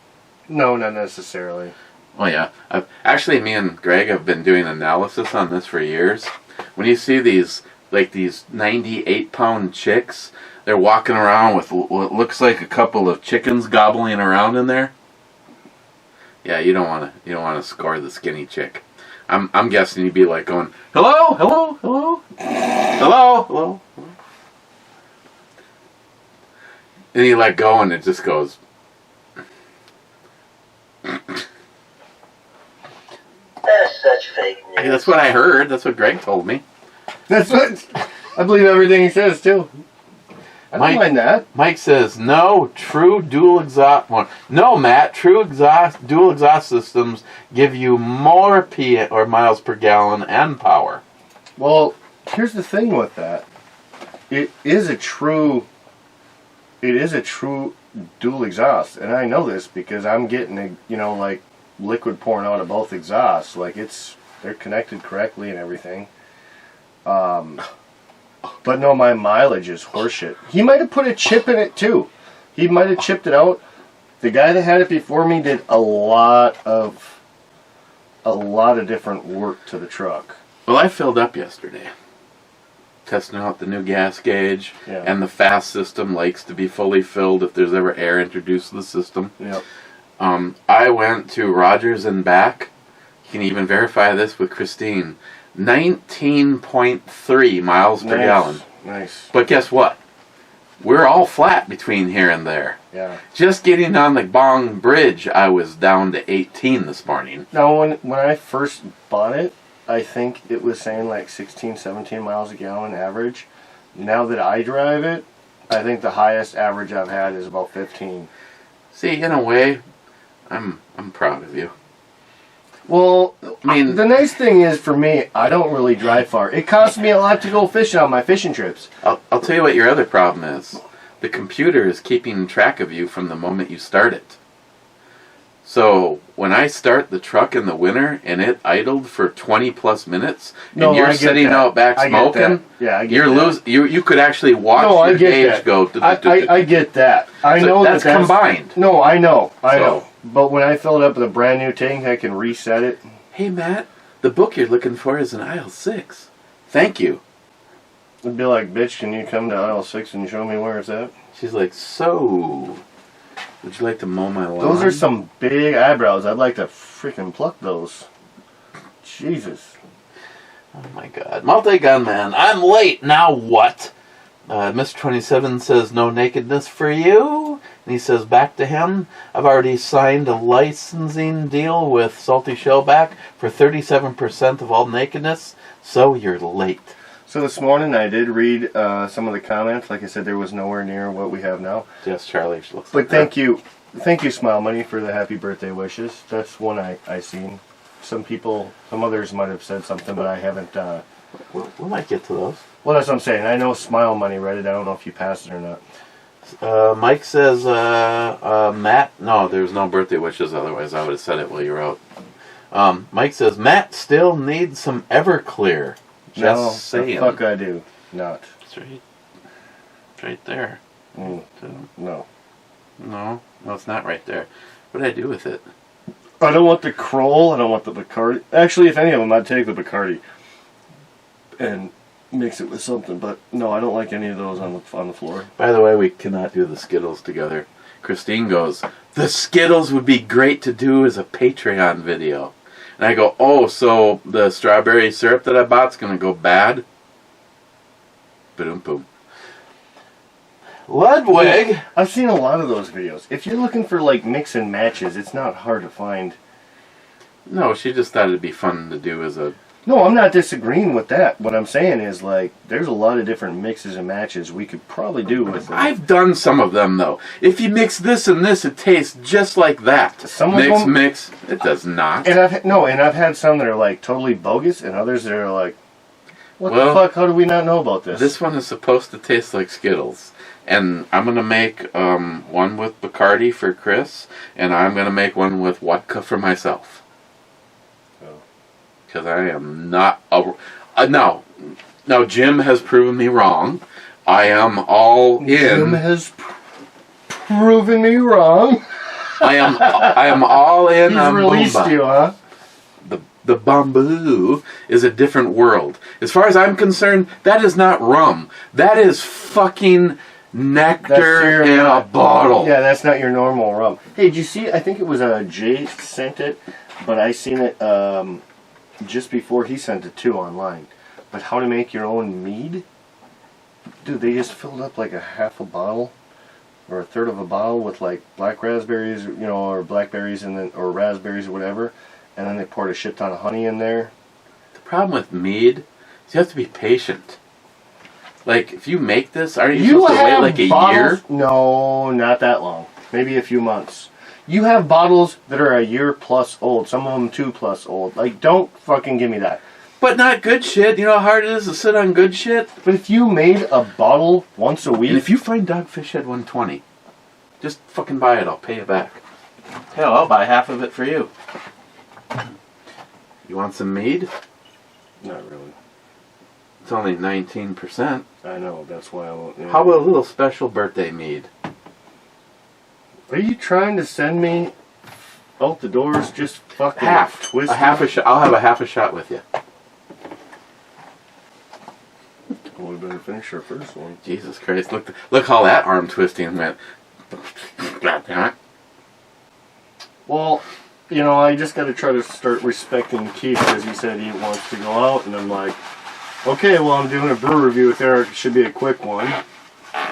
No, not necessarily. Oh, yeah. Actually, me and Greg have been doing analysis on this for years. When you see these 98-pound chicks, they're walking around with what looks like a couple of chickens gobbling around in there. Yeah, you don't want to score the skinny chick. I'm guessing you'd be like going, hello, hello, hello, hello, hello. And you let go and it just goes. That's such fake news. Hey, that's what I heard. That's what Greg told me. That's what I believe everything he says too. I don't mind that. Mike says, no, true dual exhaust. Well, no, Matt, true dual exhaust systems give you more P or miles per gallon and power. Well, here's the thing with that. It is a true dual exhaust, and I know this because I'm getting like liquid pouring out of both exhausts. Like they're connected correctly and everything. But no, my mileage is horseshit. He might have put a chip in it too. He might have chipped it out. The guy that had it before me did a lot of different work to the truck. Well, I filled up yesterday. Testing out the new gas gauge, Yeah. and the fast system likes to be fully filled if there's ever air introduced to the system. Yep. I went to Rogers and back. You can even verify this with Christine. 19.3 miles per gallon. Nice. But guess what? We're all flat between here and there. Yeah. Just getting on the Bong Bridge, I was down to 18 this morning. Now, when I first bought it, I think it was saying like 16, 17 miles a gallon average. Now that I drive it, I think the highest average I've had is about 15. See, in a way, I'm proud of you. Well, I mean, the nice thing is for me, I don't really drive far. It costs me a lot to go fishing on my fishing trips. I'll tell you what your other problem is. The computer is keeping track of you from the moment you start it. So when I start the truck in the winter and it idled for 20 plus minutes, No, and you're I get sitting that. out back I get that. smoking, Yeah, I get you're that. you could actually watch No, I your get gauge that. go. I get that. I So know that's that's combined. No, I know. I So- know. But when I fill it up with a brand new tank, I can reset it. Hey Matt, the book you're looking for is in aisle 6. Thank you. It'd be like, bitch, can you come to aisle 6 and show me where it's at? She's like, so, would you like to mow my lawn? Those are some big eyebrows. I'd like to freaking pluck those. Jesus. Oh my god. Multi-gun man, I'm late, now what? Mr. 27 says, no nakedness for you. And he says back to him, I've already signed a licensing deal with Salty Shellback for 37% of all nakedness, so you're late. So this morning I did read some of the comments. Like I said, there was nowhere near what we have now. Yes, Charlie looks But like thank you, Smile Money, for the happy birthday wishes. That's one I seen. Some others might have said something, but I haven't. We might get to those. Well, that's what I'm saying. I know Smile Money read it. I don't know if you passed it or not. Mike says, Matt, no, there's no birthday wishes, otherwise I would have said it while you were out. Mike says, Matt still needs some Everclear. Just saying. The fuck I do not. It's right there. No. No, it's not right there. What did I do with it? I don't want the Kroll. I don't want the Bacardi. Actually, if any of them, I'd take the Bacardi and mix it with something. But no, I don't like any of those on the floor. By the way, we cannot do the Skittles together. Christine goes, the Skittles would be great to do as a Patreon video. And I go, oh, so the strawberry syrup that I bought's going to go bad? Ba-dum-boom. Ludwig. I've seen a lot of those videos. If you're looking for like mix and matches, it's not hard to find. No, she just thought it'd be fun to do as a... No, I'm not disagreeing with that. What I'm saying is, like, there's a lot of different mixes and matches we could probably do with it. I've done some of them, though. If you mix this and this, it tastes just like that. Some of them- Mix. It does not. And I've had some that are like totally bogus, and others that are like, what Well, the fuck? How do we not know about this? This one is supposed to taste like Skittles. And I'm going to make one with Bacardi for Chris, and I'm going to make one with Wodka for myself. Because I am not no, Jim has proven me wrong. I am all in. Jim has proven me wrong. I am all in He's on released Boomba. you, huh? The bamboo is a different world. As far as I'm concerned, that is not rum. That is fucking nectar in a bottle. Yeah, that's not your normal rum. Hey, did you see? I think it was Jay sent it, but I seen it just before he sent it too online. But how to make your own mead? Dude, they just filled up like a half a bottle or a third of a bottle with like black raspberries, or blackberries and then or raspberries or whatever, and then they poured a shit ton of honey in there. The problem with mead is you have to be patient. Like, if you make this, aren't you supposed to wait like a year? No, not that long. Maybe a few months. You have bottles that are a year plus old. Some of them 2+ old. Like, don't fucking give me that. But not good shit. You know how hard it is to sit on good shit? But if you made a bottle once a week... And if you find Dogfish Head 120, just fucking buy it. I'll pay you back. Hell, I'll buy half of it for you. You want some mead? Not really. It's only 19%. I know, that's why I won't... How about a little special birthday mead? Are you trying to send me out the doors just fucking Half. twisted? I'll have a half a shot with you. Well, we better finish our first one. Jesus Christ. Look how that arm twisting went. God damn it. Well, I just got to try to start respecting Keith because he said he wants to go out, and I'm like, okay, well, I'm doing a brew review with Eric. It should be a quick one.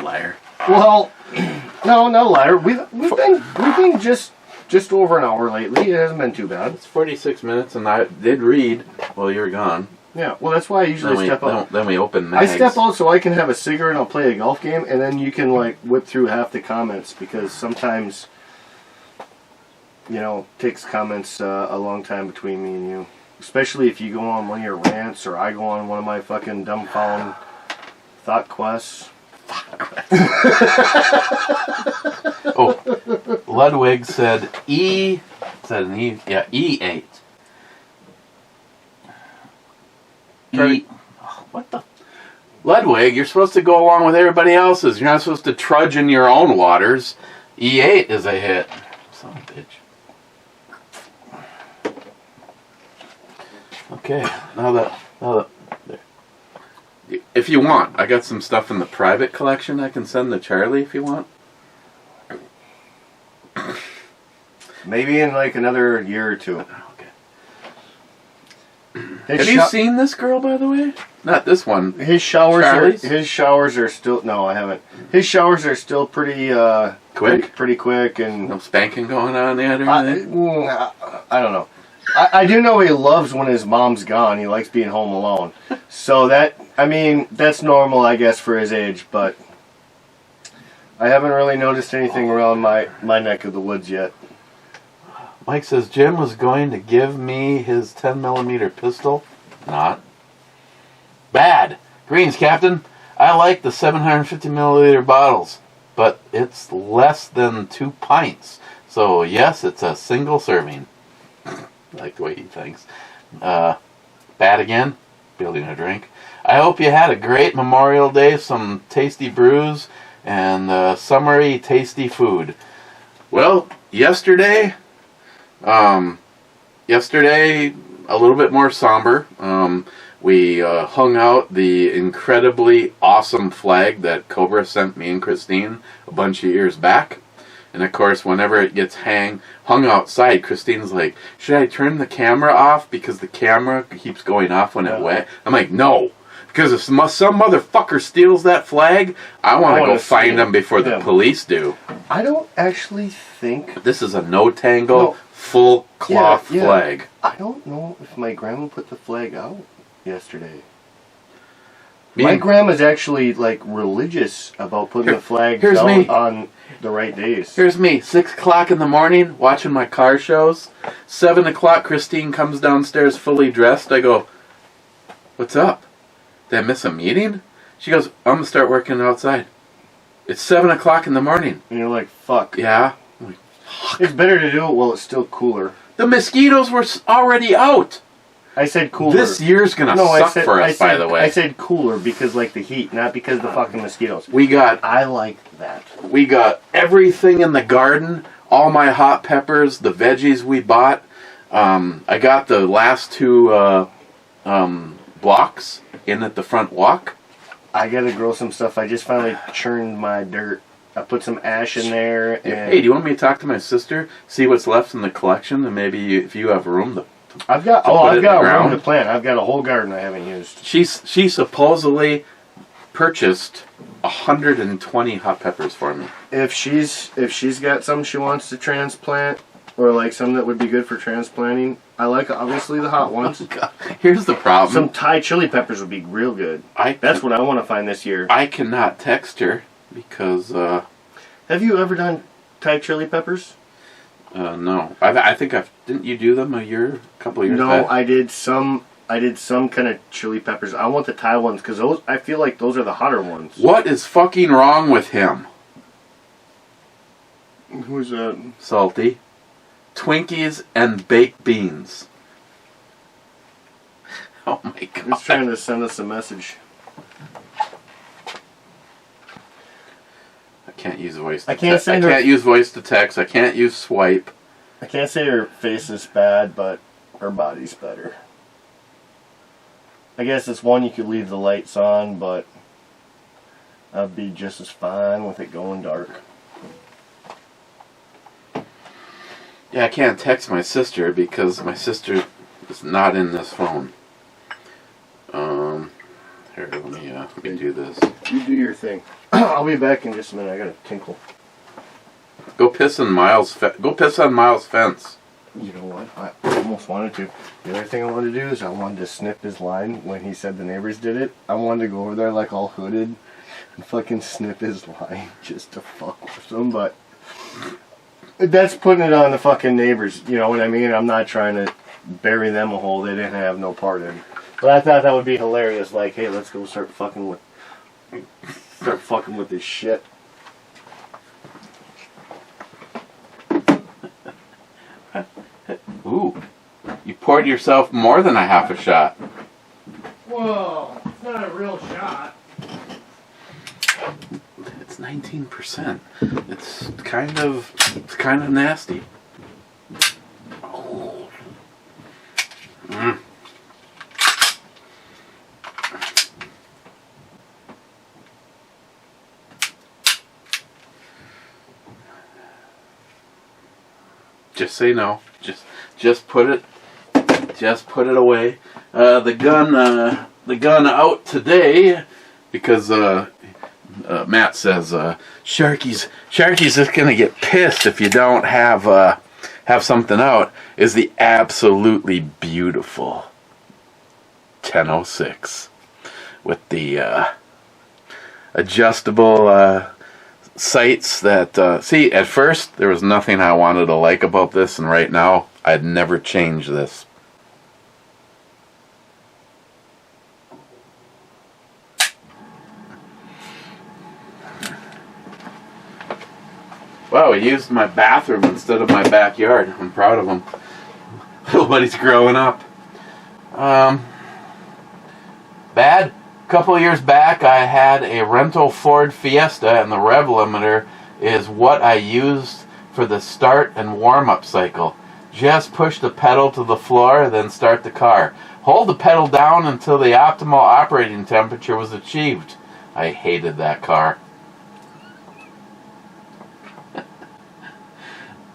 Liar. Well, no, liar. We've been just over an hour lately. It hasn't been too bad. It's 46 minutes, and I did read while you were gone. Yeah, well, that's why I usually step out. Then we open I mags. step out so I can have a cigarette and I'll play a golf game, and then you can like whip through half the comments because sometimes, takes comments a long time between me and you. Especially if you go on one of your rants or I go on one of my fucking dumbfounded thought quests. Oh, Ludwig said E8. What the? Ludwig, you're supposed to go along with everybody else's. You're not supposed to trudge in your own waters. E8 is a hit. Son of a bitch. Okay, now that there. If you want, I got some stuff in the private collection I can send to Charlie if you want. Maybe in like another year or two. Okay. Have you seen this girl, by the way? Not this one. His showers Charlie's? are still... No, I haven't. His showers are still pretty... Quick? Pretty quick and... No spanking going on yet or anything? I don't know. I do know he loves when his mom's gone. He likes being home alone. So that's normal, I guess, for his age, but I haven't really noticed anything around my neck of the woods yet. Mike says Jim was going to give me his 10mm pistol. Not. Bad. Greens, Captain. I like the 750ml bottles, but it's less than 2 pints. So, yes, it's a single serving. I like the way he thinks. Bad again. Building a drink. I hope you had a great Memorial Day, some tasty brews, and summery, tasty food. Well, yesterday a little bit more somber. We hung out the incredibly awesome flag that Cobra sent me and Christine a bunch of years back. And of course, whenever it gets hung outside, Christine's like, should I turn the camera off because the camera keeps going off when it's wet? I'm like, no. Because if some motherfucker steals that flag, I want to wanna go find see them before the them. police do. I don't actually think. This is a no-tangle, No. full cloth Yeah. flag. I don't know if my grandma put the flag out yesterday. Me My and- grandma's actually like religious about putting Here- the flags here's out me. on the right days. Here's me, 6 o'clock in the morning, watching my car shows. 7 o'clock, Christine comes downstairs fully dressed. I go, what's up? Did I miss a meeting? She goes, I'm going to start working outside. It's 7 o'clock in the morning. And you're like, fuck. Yeah. It's better to do it while it's still cooler. The mosquitoes were already out. I said cooler. This year's going to no, suck for us, by the way. I said cooler because like the heat, not because the fucking mosquitoes. We got I like that. everything in the garden, all my hot peppers, the veggies we bought. I got the last 2 blocks in at the front walk. I gotta grow some stuff. I just finally churned my dirt. I put some ash in there. And Hey, do you want me to talk to my sister, see what's left in the collection, and maybe if you have room to... I've got put it in I've the got room ground? to plant. I've got a whole garden I haven't used. She supposedly purchased 120 hot peppers for me. If she's got some she wants to transplant, or like some that would be good for transplanting, I like obviously the hot ones. Here's the problem. Some Thai chili peppers would be real good. That's what I want to find this year. I cannot text her because Have you ever done Thai chili peppers? no. I think didn't you do them a couple of years No, back? I did some kind of chili peppers. I want the Thai ones because those I feel like those are the hotter ones. What is fucking wrong with him? Who's that? Salty. Twinkies and baked beans. Oh my god. He's trying to send us a message. I can't use voice to I can't text. send I her- can't use voice to text. I can't use swipe. I can't say her face is bad, but her body's better. I guess it's one you could leave the lights on, but I'd be just as fine with it going dark. Yeah, I can't text my sister because my sister is not in this phone. Here, let me do this. You do your thing. I'll be back in just a minute. I gotta tinkle. Go piss on Miles' fence. You know what? I almost wanted to. The other thing I wanted to do is I wanted to snip his line when he said the neighbors did it. I wanted to go over there like all hooded and fucking snip his line just to fuck with him, but that's putting it on the fucking neighbors. You know what I mean? I'm not trying to bury them a hole they didn't have no part in. But I thought that would be hilarious. Like, hey, let's go start fucking with this shit. Ooh, you poured yourself more than a half a shot. Whoa, it's not a real shot. It's 19%. It's kind of nasty. Oh. Mm. Just say no. Just put it away. The gun out today because Matt says Sharky's just gonna get pissed if you don't have something out. Is the absolutely beautiful 1006 with the adjustable sights that see, at first there was nothing I wanted to like about this, and right now I'd never change this. Wow, he used my bathroom instead of my backyard. I'm proud of him. Little buddy's growing up. Bad? A couple of years back, I had a rental Ford Fiesta, and the rev limiter is what I used for the start and warm-up cycle. Just push the pedal to the floor, then start the car. Hold the pedal down until the optimal operating temperature was achieved. I hated that car.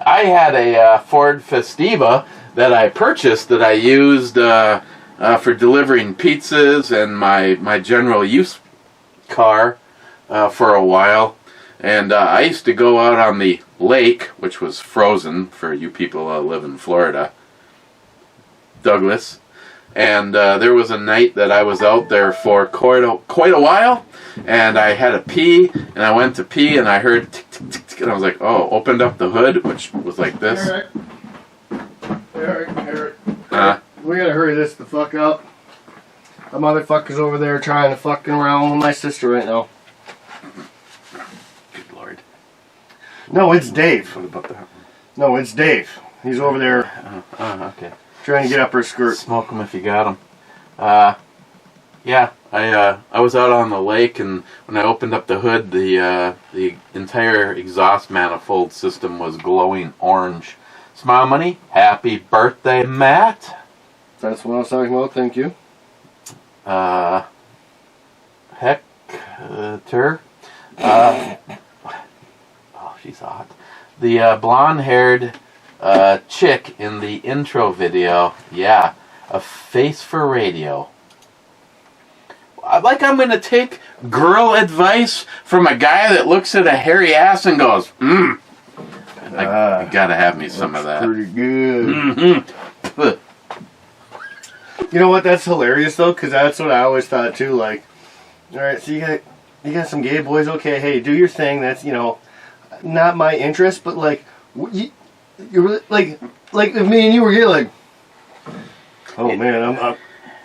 I had a Ford Festiva that I purchased that I used for delivering pizzas and my general use car for a while. And I used to go out on the lake, which was frozen for you people that live in Florida, Douglas. And there was a night that I was out there for quite a while, and I had to pee, and I went to pee, and I heard tick, tick, tick, tick, and I was like, oh, opened up the hood, which was like this. Eric. We gotta hurry this the fuck up. The motherfucker's over there trying to fucking around with my sister right now. Good Lord. No, it's Dave. What about that? No, it's Dave. He's over there Okay. trying to get up her skirt. Smoke them if you got them. Yeah, I was out on the lake, and when I opened up the hood, the entire exhaust manifold system was glowing orange. Smile Money, happy birthday, Matt. That's what I was talking about, thank you. Hector. Oh, she's hot. The blonde-haired chick in the intro video. Yeah, a face for radio. Like I'm going to take girl advice from a guy that looks at a hairy ass and goes, I gotta have me some of that. Pretty good. Mm-hmm. You know what? That's hilarious though, because that's what I always thought too. Like, all right, so you got some gay boys. Okay, hey, do your thing. That's not my interest. But like, you're really, like if me and you were gay, like, oh man,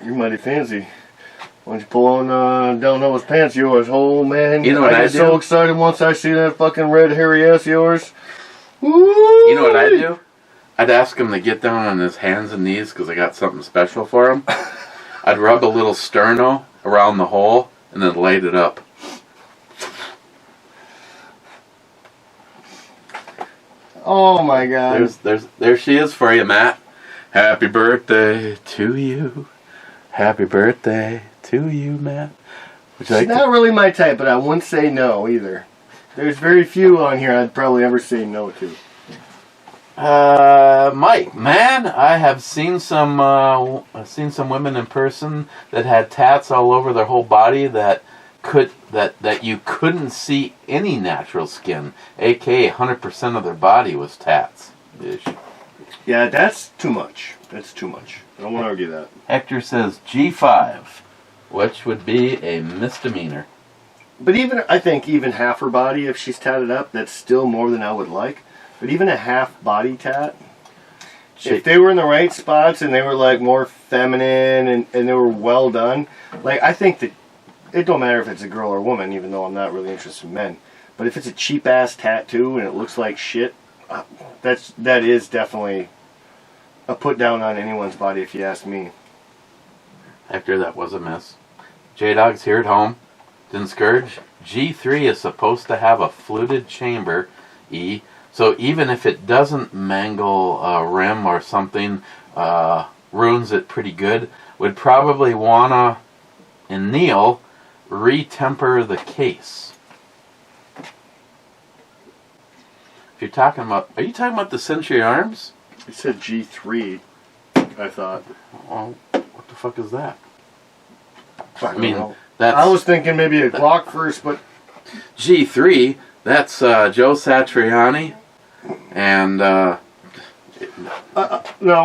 you're mighty fancy. Why don't you pull on down those pants of yours? Oh man, you know what I get so excited once I see that fucking red hairy ass of yours. Woo! You know what I do? I'd ask him to get down on his hands and knees because I got something special for him. I'd rub a little sterno around the hole and then light it up. Oh my God! There she is for you, Matt. Happy birthday to you. Happy birthday to you, Matt. Would you She's not really my type, but I wouldn't say no either. There's very few on here I'd probably ever say no to. Mike, man, I have seen some women in person that had tats all over their whole body that you couldn't see any natural skin, aka 100% of their body was tats. Ish. Yeah, that's too much. That's too much. I don't want to argue that. Hector says G5, which would be a misdemeanor. But I think even half her body, if she's tatted up, that's still more than I would like. But even a half body tat, if they were in the right spots and they were like more feminine and they were well done, like I think that it don't matter if it's a girl or a woman, even though I'm not really interested in men. But if it's a cheap ass tattoo and it looks like shit, that is definitely a put down on anyone's body, if you ask me. Hector, that was a miss. J-Dog's here at home. Didn't scourge. G3 is supposed to have a fluted chamber, E. So even if it doesn't mangle a rim or something, ruins it pretty good, would probably wanna, and Neil, re-temper the case. If you're talking about, are you talking about the Century Arms? You said G3, I thought. Well, what the fuck is that? I mean, that's... I was thinking maybe a Glock first, but... G3, that's Joe Satriani, and... no,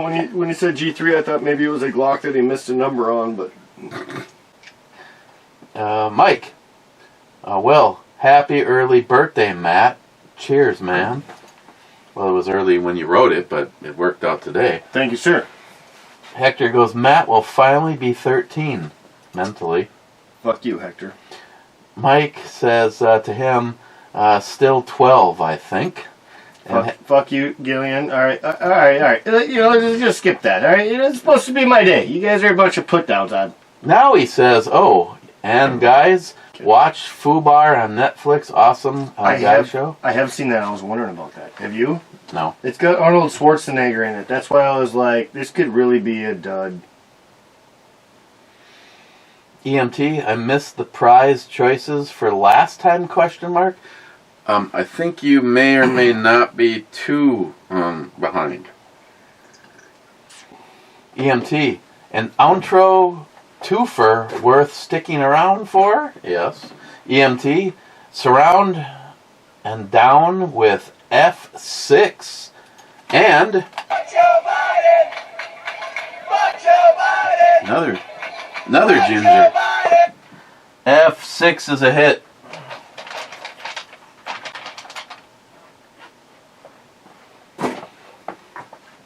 when you said G3, I thought maybe it was a Glock that he missed a number on, but... Mike. Well, happy early birthday, Matt. Cheers, man. Well, it was early when you wrote it, but it worked out today. Thank you, sir. Hector goes, Matt will finally be 13, mentally. Fuck you, Hector. Mike says to him, still 12, I think. Fuck you, Gillian. All right. Just skip that, all right? It's supposed to be my day. You guys are a bunch of put-downs on. Now he says, oh, and guys, watch Fubar on Netflix. Awesome guy show. I have seen that. I was wondering about that. Have you? No. It's got Arnold Schwarzenegger in it. That's why I was like, this could really be a dud. EMT, I missed the prize choices for last time, question mark. I think you may or may not be too behind. EMT, An outro twofer worth sticking around for? Yes. EMT, surround and down with F6 and another ginger. F6 is a hit.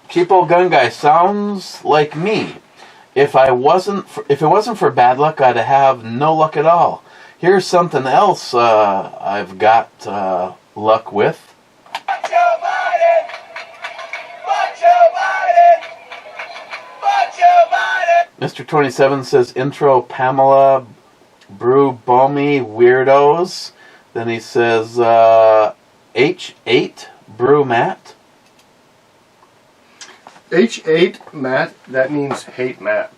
Cheap old gun guy sounds like me. If it wasn't for bad luck, I'd have no luck at all. Here's something else I've got luck with. Mr. 27 says intro Pamela Brew Balmy Weirdos. Then he says H8 Brew Matt. H8 Matt, that means hate Matt.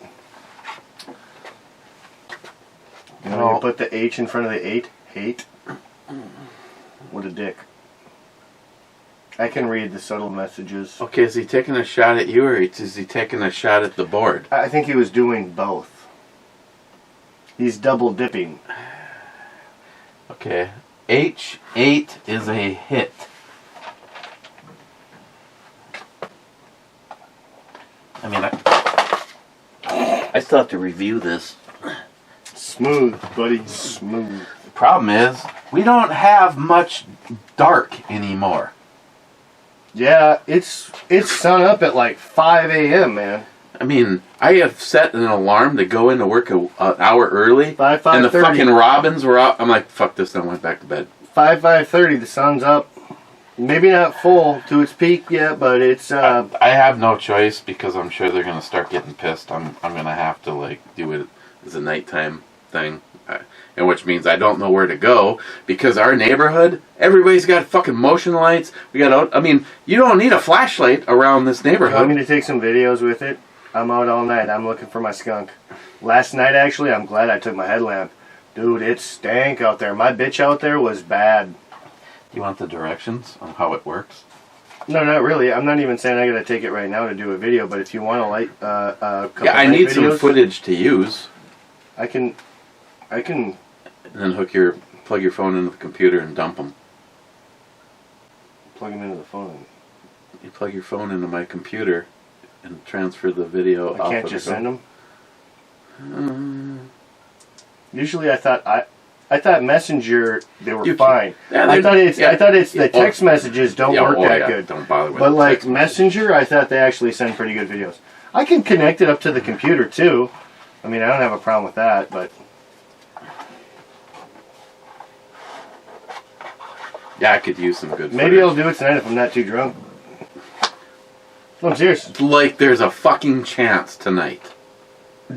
You know, you put the H in front of the 8, hate. What a dick. I can read the subtle messages. Okay, is he taking a shot at you or is he taking a shot at the board? I think he was doing both. He's double dipping. Okay, H8 is a hit. I mean, I still have to review this. Smooth, buddy, smooth. The problem is, we don't have much dark anymore. Yeah, it's sun up at like 5 a.m., man. I mean, I have set an alarm to go into work an hour early. 5:30. And the fucking robins were out. I'm like, fuck this, and I went back to bed. 5:30, the sun's up. Maybe not full to its peak yet, but it's... I have no choice because I'm sure they're going to start getting pissed. I'm going to have to, like, do it as a nighttime thing. And which means I don't know where to go because our neighborhood, everybody's got fucking motion lights. We got, I mean, you don't need a flashlight around this neighborhood. I'm going to take some videos with it. I'm out all night. I'm looking for my skunk. Last night, actually, I'm glad I took my headlamp. Dude, it stank out there. My bitch out there was bad. You want the directions on how it works? No, not really. I'm not even saying I got to take it right now to do a video, but if you want to light a couple I night need videos, some footage to use. I can... And then plug your phone into the computer and dump them. Plug them into the phone. You plug your phone into my computer and transfer the video. I can't just send them. Usually, I thought Messenger they were fine. Yeah, I thought it's the text messages don't work that good. Don't bother with But the like text messages. Messenger, I thought they actually send pretty good videos. I can connect it up to the computer too. I mean, I don't have a problem with that, but. Yeah, I could use some good Maybe footage. I'll do it tonight if I'm not too drunk. No, I'm serious. Like there's a fucking chance tonight.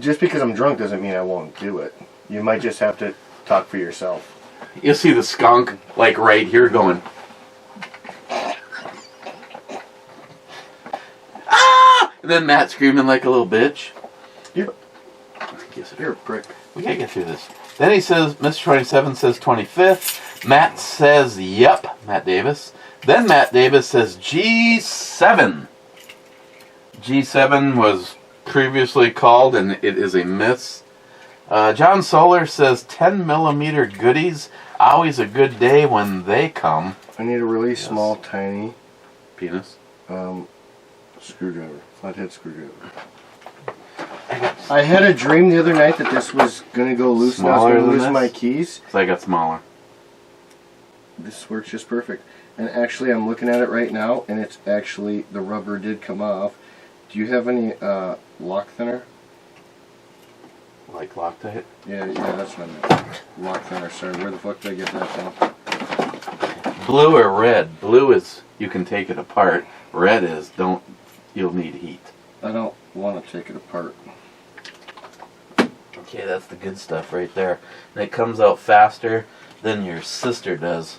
Just because I'm drunk doesn't mean I won't do it. You might just have to talk for yourself. You'll see the skunk like right here going. Ah! And then Matt screaming like a little bitch. You're Yes, a prick. we gotta get through this. Then he says, Mr. 27 says 25th. Matt says, yep, Matt Davis. Then Matt Davis says G7. G7 was previously called, and it is a miss. John Solar says 10 millimeter goodies. Always a good day when they come. I need a really small, tiny Penis. screwdriver. Flathead screwdriver. I had a dream the other night that this was going to go loose and I was Smaller going to than lose this? my keys. So I got smaller. This works just perfect. And actually, I'm looking at it right now, and it's actually, the rubber did come off. Do you have any lock thinner? Like Loctite? Yeah, that's what I meant. Lock thinner, sorry. Where the fuck did I get that from? Blue or red? Blue is you can take it apart. Red is you'll need heat. I don't want to take it apart. Okay, that's the good stuff right there. And it comes out faster than your sister does.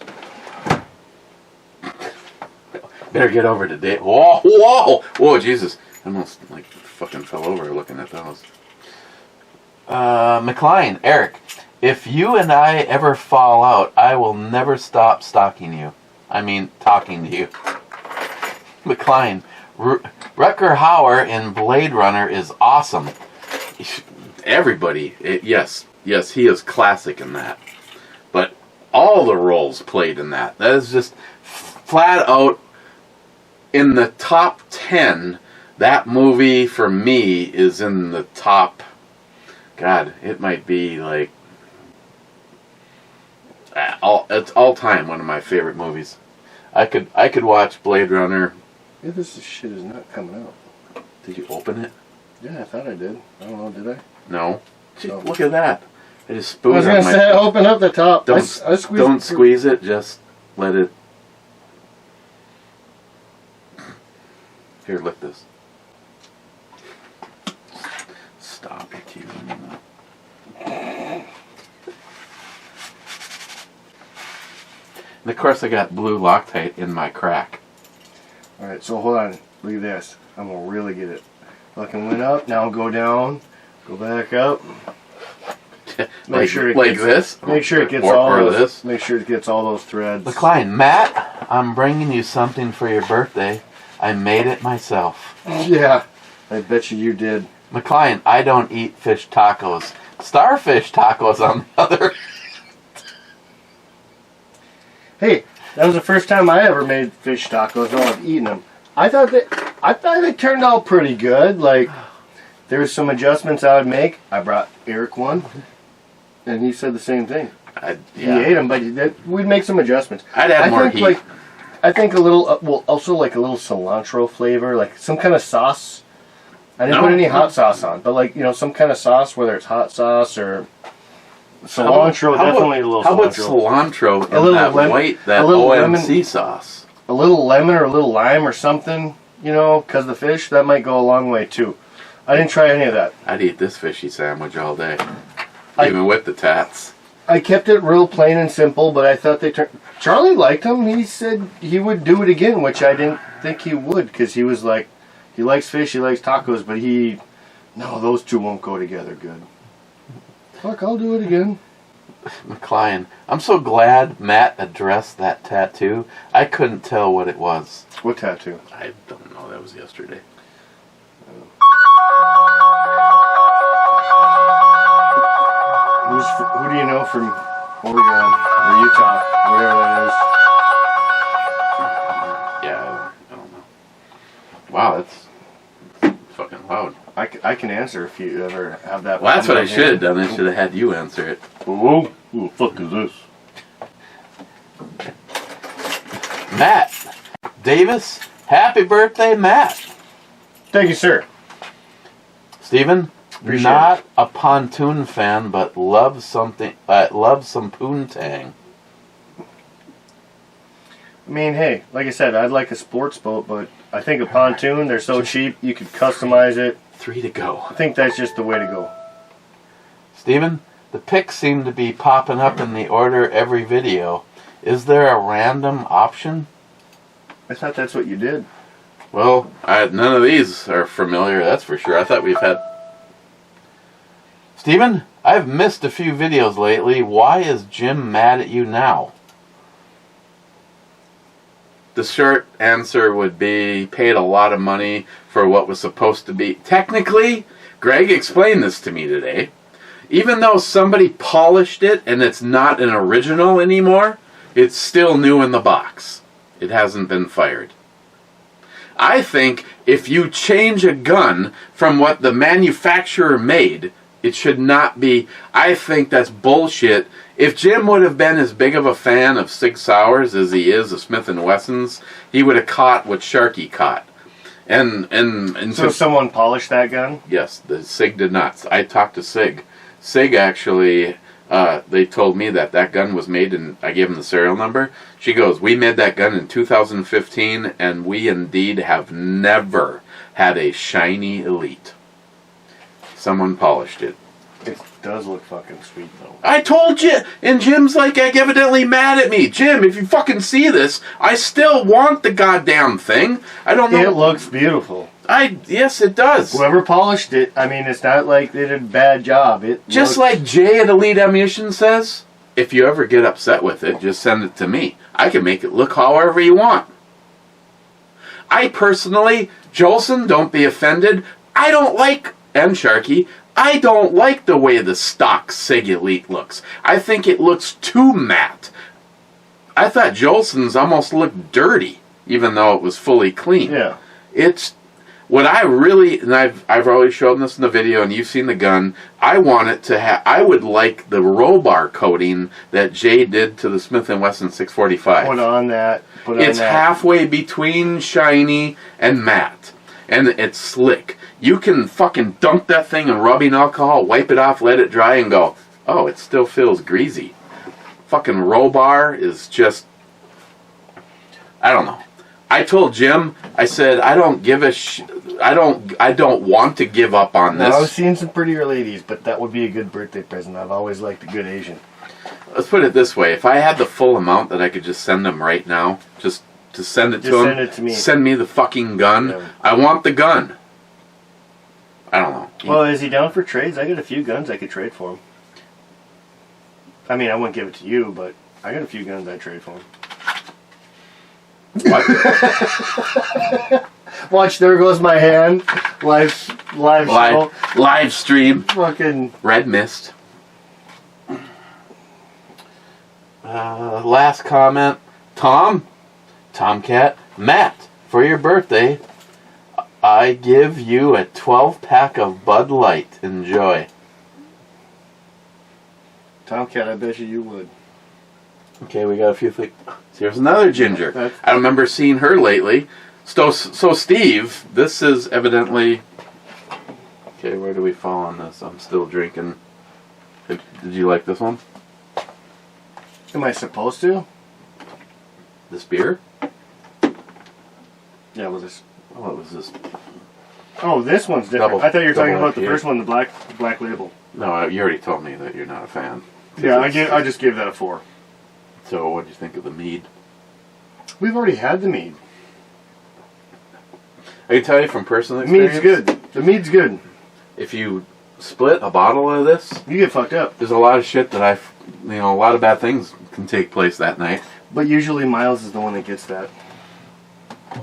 Better get over to Dave. Whoa, whoa, whoa, Jesus. I almost like fucking fell over looking at those. McLean, Eric, if you and I ever fall out, I will never stop talking to you. McLean, Rutger Hauer in Blade Runner is awesome. everybody, yes, he is classic in that. But all the roles played in that is just flat out in the top 10. That movie for me is in the top. God, it might be like it's all time one of my favorite movies. I could watch Blade Runner. Yeah, this shit is not coming out. Did you open it? Yeah, I thought I did. I don't know, did I? No. Gee, No. look at that. I just I spooned was on gonna my. say, open up the top. Don't I squeezed don't squeeze it. Just let it. Here, lick this. Stop it, you. And of course, I got blue Loctite in my crack. All right, so hold on. Look at this. I'm gonna really get it. Fucking went up. Now go down. Go back up. Make sure it like gets, this. Make sure it gets or, all or those, this. Make sure it gets all those threads. McLean, Matt, I'm bringing you something for your birthday. I made it myself. Yeah, I bet you did. McLean, I don't eat fish tacos. Starfish tacos on the other. Hey, that was the first time I ever made fish tacos. No, I've eaten them. I thought they turned out pretty good. Like, there was some adjustments I would make. I brought Eric one, and he said the same thing. He ate them, but we'd make some adjustments. I'd add more heat. I think a little, also like a little cilantro flavor, like some kind of sauce. I didn't put any hot sauce on, but some kind of sauce, whether it's hot sauce or cilantro, definitely a little cilantro. How about cilantro in A little that lemon- that a little OMC lemon- sauce? A little lemon or a little lime or something, because the fish, that might go a long way too. I didn't try any of that. I'd eat this fishy sandwich all day, I- even with the tats. I kept it real plain and simple, but I thought Charlie liked them. He said he would do it again, which I didn't think he would, because he was like, he likes fish, he likes tacos, but no, those two won't go together good. Fuck, I'll do it again. McLean, I'm so glad Matt addressed that tattoo. I couldn't tell what it was. What tattoo? I don't know. That was yesterday. Who do you know from Oregon or Utah, whatever that is? Yeah, I don't know. Wow, that's fucking loud. I can answer if you ever have that. Well, that's what I should have done. I should have had you answer it. Who the fuck is this? Matt Davis, happy birthday, Matt. Thank you, sir. Stephen, Appreciate not a pontoon fan, but loves some poontang. I mean, hey, like I said, I'd like a sports boat, but I think a pontoon, they're so cheap, you could customize it. 3 to go. I think that's just the way to go. Stephen, the pics seem to be popping up in the order every video. Is there a random option? I thought that's what you did. Well, none of these are familiar, that's for sure. I thought we've had... Stephen, I've missed a few videos lately. Why is Jim mad at you now? The short answer would be paid a lot of money for what was supposed to be. Technically, Greg explained this to me today. Even though somebody polished it and it's not an original anymore, it's still new in the box. It hasn't been fired. I think if you change a gun from what the manufacturer made, it should not be. I think that's bullshit. If Jim would have been as big of a fan of Sig Sauers as he is of Smith & Wessons, he would have caught what Sharky caught. And So someone polished that gun? Yes, the Sig did not. I talked to Sig. Sig actually, they told me that gun was made, and I gave him the serial number. She goes, we made that gun in 2015, and we indeed have never had a shiny Elite. Someone polished it. It does look fucking sweet, though. I told you! And Jim's like evidently mad at me. Jim, if you fucking see this, I still want the goddamn thing. I don't know. It looks beautiful. Yes, it does. Whoever polished it, I mean, it's not like they did a bad job. Just like Jay at Elite Ammunition says, if you ever get upset with it, just send it to me. I can make it look however you want. I personally, Jolson, don't be offended, I don't like, and Sharky, I don't like the way the stock Sig Elite looks. I think it looks too matte. I thought Jolson's almost looked dirty, even though it was fully clean. Yeah. It's what I really, and I've already shown this in the video, and you've seen the gun. I want it to have. I would like the roll bar coating that Jay did to the Smith & Wesson 645. Put on that. It's halfway between shiny and matte, and it's slick. You can fucking dunk that thing in rubbing alcohol, wipe it off, let it dry, and go, oh, it still feels greasy. Fucking roll bar is just, I don't know. I told Jim, I said, I don't give a I don't want to give up on this. I was seeing some prettier ladies, but that would be a good birthday present. I've always liked a good Asian. Let's put it this way. If I had the full amount that I could just send them right now, just to send it to them. Send it to me. Send me the fucking gun. Yeah. I want the gun. I don't know. Well, is he down for trades? I got a few guns I could trade for him. I mean, I wouldn't give it to you, but I got a few guns I'd trade for him. What? Watch, there goes my hand. Live show. Live stream. Fucking Red mist. Last comment. Tomcat, Matt, for your birthday, I give you a 12-pack of Bud Light. Enjoy. Tomcat, I bet you would. Okay, we got a few things. Here's another ginger. That's- I don't remember seeing her lately. So Steve, this is evidently... Okay, where do we fall on this? I'm still drinking. Did you like this one? Am I supposed to? This beer? Yeah, well, this. What was this? Oh, this one's different. Double- I thought you were talking double about the IPA. first one, the black label. No, you already told me that you're not a fan. Yeah, I just gave that a 4. So what do you think of the mead? We've already had the mead. I can tell you from personal The mead's experience. good. The mead's good. If you split a bottle of this, You get fucked up. there's a lot of shit that a lot of bad things can take place that night. But usually Miles is the one that gets that.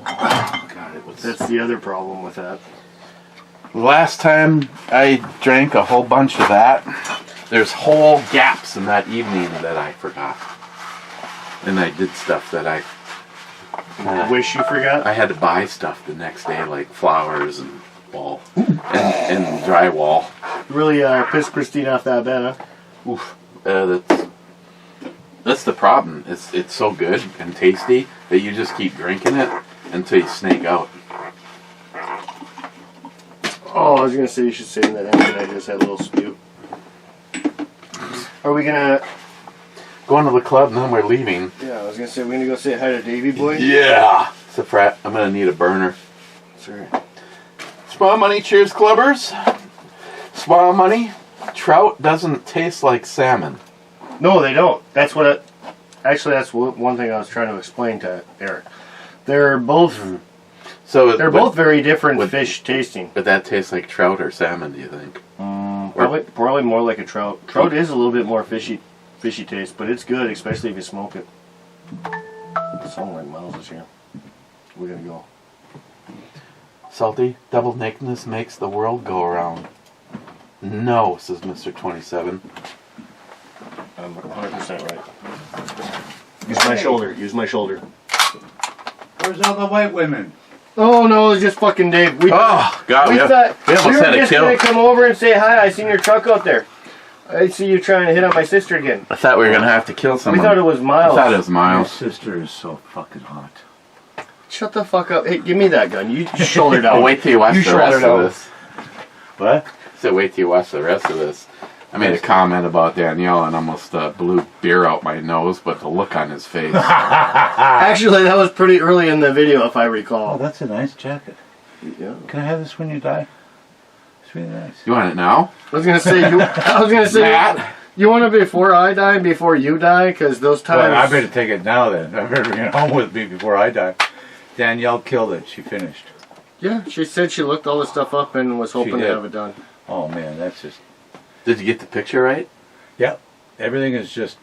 God, it was. That's the other problem with that. Last time I drank a whole bunch of that, there's whole gaps in that evening that I forgot. And I did stuff that I Wish you forgot. I had to buy stuff the next day, like flowers and wall and drywall. Really pissed Christine off that bad, huh? Oof. That's the problem. It's so good and tasty that you just keep drinking it until you snake out. Oh, I was gonna say you should say that and I just had a little spew. Are we gonna? Going to the club and then we're leaving. Yeah, I was gonna say we're gonna go say hi to Davy boy. Yeah. It's a frat. I'm gonna need a burner. Sorry. Small money, cheers, clubbers. Small money. Trout doesn't taste like salmon. No, they don't. That's what. Actually, that's one thing I was trying to explain to Eric. They're both. So They're both very different with- fish tasting. But that tastes like trout or salmon, do you think? Probably more like a trout. Trout is a little bit more fishy taste, but it's good, especially if you smoke it. Someone like Miles is here. We're gonna go. Salty, double nakedness makes the world go around. No, says Mr. 27. I'm 100% right. Use my shoulder. Use my shoulder. Where's all the white women? Oh no, it's just fucking Dave. Oh, God, we we thought almost we were had a just kill. gonna come over and say hi. I seen your truck out there. I see you trying to hit on my sister again. I thought we were going to have to kill We someone. thought it was I Miles. thought it was My Miles. sister is so fucking hot. Shut the fuck up. Hey, give me that gun. You shoulder down. Oh, wait till you watch You the rest shoulder of down. this. What? So wait till you watch the rest of this. I made a comment about Danielle and almost blew beer out my nose, but the look on his face. Actually, that was pretty early in the video, if I Oh, recall. that's a nice jacket. Yeah. Can I have this when you die? It's really nice. You want it now? I was gonna say Matt? you want it before I die, before you die, because those times. Well, I better take it now then. I better bring it home with me before I die. Danielle killed it. She finished. Yeah, she said she looked all the stuff up and was hoping to did. have it done. Oh man, that's just... Did you get the picture right? Yep. Everything is just...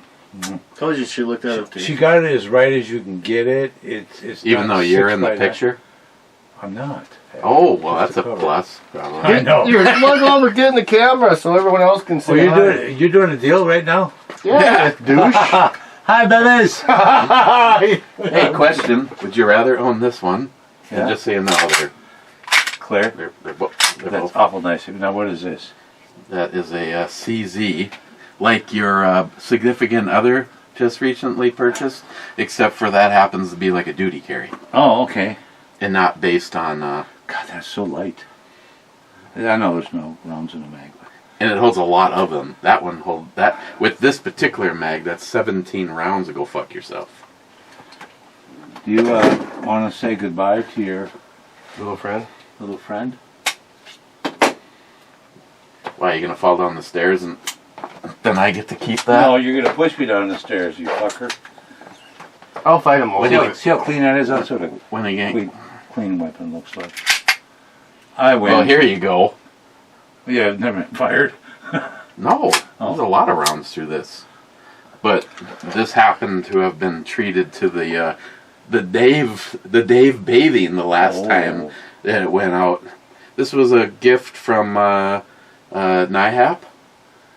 Told you she looked that up to She you. got it as right as you can get it. It's Even not though you're 6 in the by 9. picture? I'm not. Oh, well, Just that's a cover. plus. I know. You're smug over getting the camera so everyone else can see. Oh, you're doing a deal right now? Yeah, douche. Hi, babies. Hey, question. Would you rather own this one? Yeah. And just saying no, Claire, they're that's both. awful nice. Now, what is this? That is a CZ, like your significant other just recently purchased, except for that happens to be like a duty carry Oh, okay. and not based on. God, that's so light. I know there's no rounds in the mag. But And it holds a lot of them. That one hold that with this particular mag. That's 17 rounds to go fuck yourself. do you want to say goodbye to your Little friend. little friend? Why are you gonna fall down the stairs and then I get to keep that? No, you're gonna push me down the stairs, you fucker. I'll fight him over When it. you- See how clean that is? That's what a When again? clean weapon looks like. I win. Well, here you go. Yeah, I've never been fired. No, there's a lot of rounds through this, but this happened to have been treated to the Dave bathing the last time that it went out. This was a gift from NIHAP,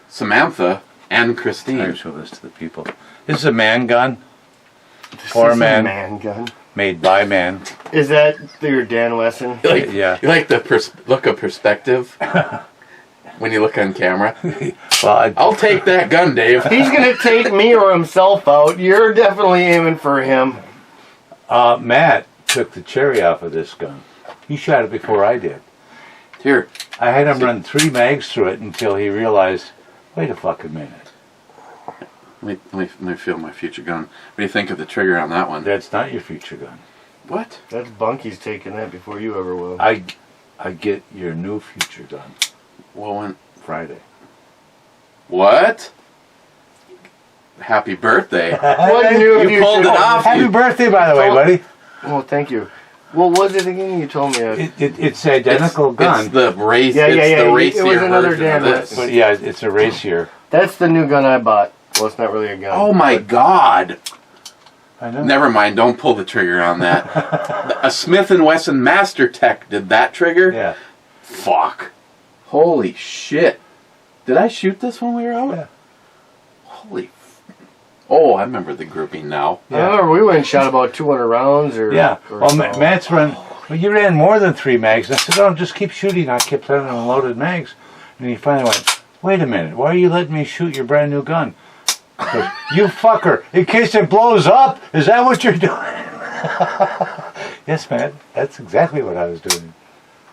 Samantha, and I Christine. show this to the people. This is a man gun This for is a man. man gun. made by man. Is that your Dan Wesson? Like, Yeah. you like the look of perspective when you look on camera. Well, I'll take that gun, Dave. He's gonna take me or himself out. You're definitely aiming for him. Matt took the cherry off of this gun. He shot it before I did. Here, I had him run 3 mags through it until he realized, wait a fucking minute. let me feel my future gun. What do you think of the trigger on that one? That's not your future gun. What? That's Bunky's taking that before you ever will. I get your new future gun Well, when? Friday. What? Happy birthday. What new You pulled it off. Happy You- birthday, by the way, buddy. Well, thank you. What was it again? You told me. It's the identical gun. It's the race. Yeah, it's yeah, yeah. the It racier was another version of damn this. But yeah, it's a racier. That's the new gun I bought. Well, it's not really a gun. Oh my God! I know. Never mind. Don't pull the trigger on that. A Smith & Wesson Master Tech did that trigger. Yeah. Fuck. Holy shit! Did I shoot this when we were out? Yeah. Holy. Oh, I remember the grouping now. I remember we went and shot about 200 rounds or. Yeah. or Well, so. Matt's run. Well, you ran more than 3 mags. I said, "Oh, just keep shooting." I kept sending him loaded mags, and he finally went, "Wait a minute. Why are you letting me shoot your brand new gun?" I said, "You fucker! In case it blows up, is that what you're doing?" Yes, Matt. That's exactly what I was doing.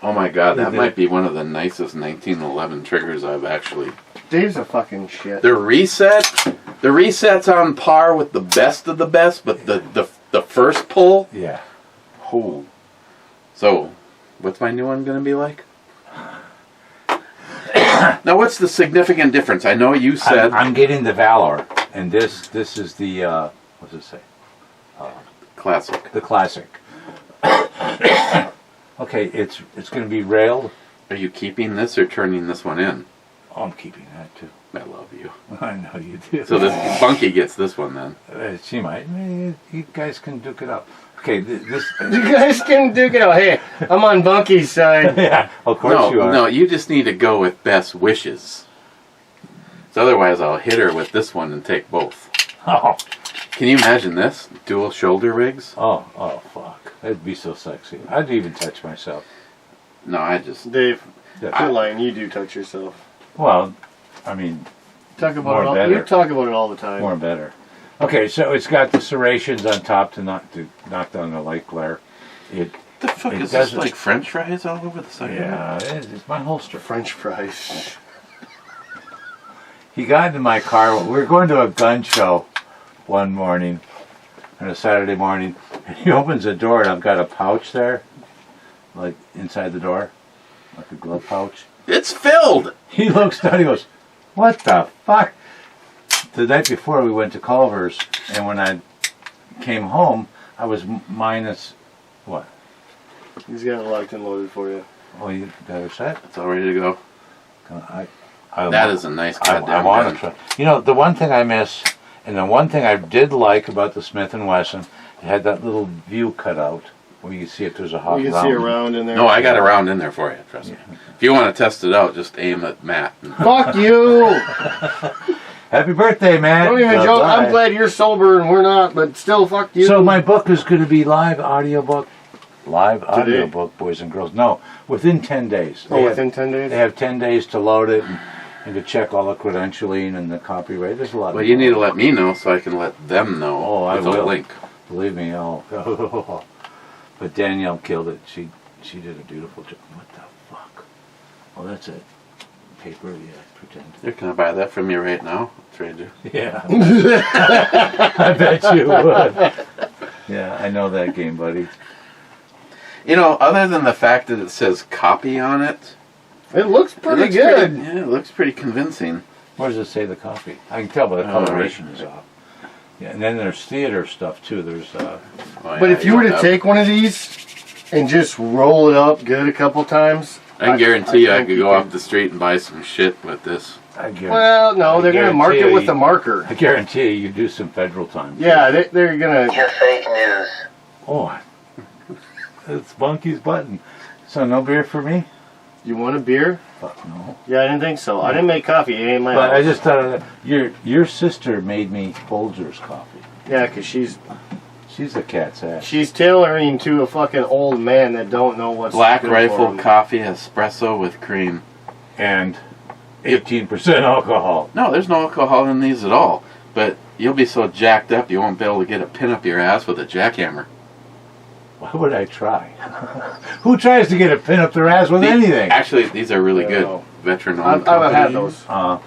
Oh my God, that Yeah. might be one of the nicest 1911 triggers I've actually. Dave's a fucking shit. The reset's on par with the best of the best, but the first pull. Yeah. Oh. So, what's my new one gonna be like? Now, what's the significant difference? I know you said I'm getting the Valor, and this is the what does it say? classic. The Classic. Okay, it's going to be railed. Are you keeping this or turning this one in? Oh, I'm keeping that too. I love you. I know you do. So this Bunky gets this one then. She might. You guys can duke it up. Okay, this. You guys can duke it out. Hey, I'm on Bunky's side. Yeah, of course you are. No, you just need to go with best wishes. So otherwise, I'll hit her with this one and take both. Oh, Can you imagine this? Dual shoulder rigs? oh, fuck. That'd be so sexy. I'd even touch myself. No, I just. Dave, Yeah. you're lying. You do touch yourself. Well, I mean, Talk about More it all. better. You talk about it all the time. more better. Okay, so it's got the serrations on top to knock down the light glare. It The fuck It is this doesn't- like French fries all over the side? of it? yeah, it's my holster. French fries. He got into my car. We were going to a gun show one morning, on a Saturday morning, and he opens the door, and I've got a pouch there, like inside the door, like a glove pouch. It's filled. He looks down, he goes, "What the fuck?" The night before we went to Culver's, and when I came home, I was minus, what? He's got it locked and loaded for you. Oh, you got it set? It's all ready to go. I That is a nice I goddamn want gun. to try. You know, the one thing I miss, and the one thing I did like about the Smith & Wesson, it had that little view cut out. Well, you can see if there's a hot You can round. see a round in there. No, I got a round in there for you. Trust me. If you want to test it out, just aim at Matt. Fuck you! Happy birthday, man. Don't even joke. I'm glad you're sober and we're not, but still, fuck you. So my book is going to be live audiobook, boys and girls. No, within 10 days. Oh, within 10 days? They have 10 days to load it and to check all the credentialing and the copyright. There's a lot. Well, you need to let me know so I can let them know. Oh, I with a will. link. Believe me, oh. But Danielle killed it. She did a beautiful job. What the fuck? Oh, that's it. Paper, yeah, pretend. Here, can I buy that from you right now? Trade you. Yeah. I bet you would. Yeah, I know that game, buddy. You know, other than the fact that it says copy on it, It looks pretty good. yeah, it looks pretty convincing. Where does it say the copy? I can tell by the coloration is off. Yeah, and then there's theater stuff too. There's Oh, But yeah, if you were to don't have- take one of these and just roll it up good a couple times, I can guarantee you I think could you go could- off the street and buy some shit with this. I guarantee, well, no, they're going to mark it with the marker. I guarantee you do some federal time. Yeah, they're going to. You're fake news. Oh, it's Bunky's button. So no beer for me? You want a beer? Fuck no. Yeah, I didn't think so. I didn't make coffee. It ain't my But I house. just thought of that. Your sister made me Folgers coffee. Yeah, because she's She's a cat's ass. tailoring to a fucking old man that don't know what's Black good for Rifle him. coffee espresso with cream. And 18% alcohol. No, there's no alcohol in these at all. But you'll be so jacked up you won't be able to get a pin up your ass with a jackhammer. Why would I try? Who tries to get a pin up their ass with anything? Actually, these are really good. No. Veteran-owned I've had company. those. I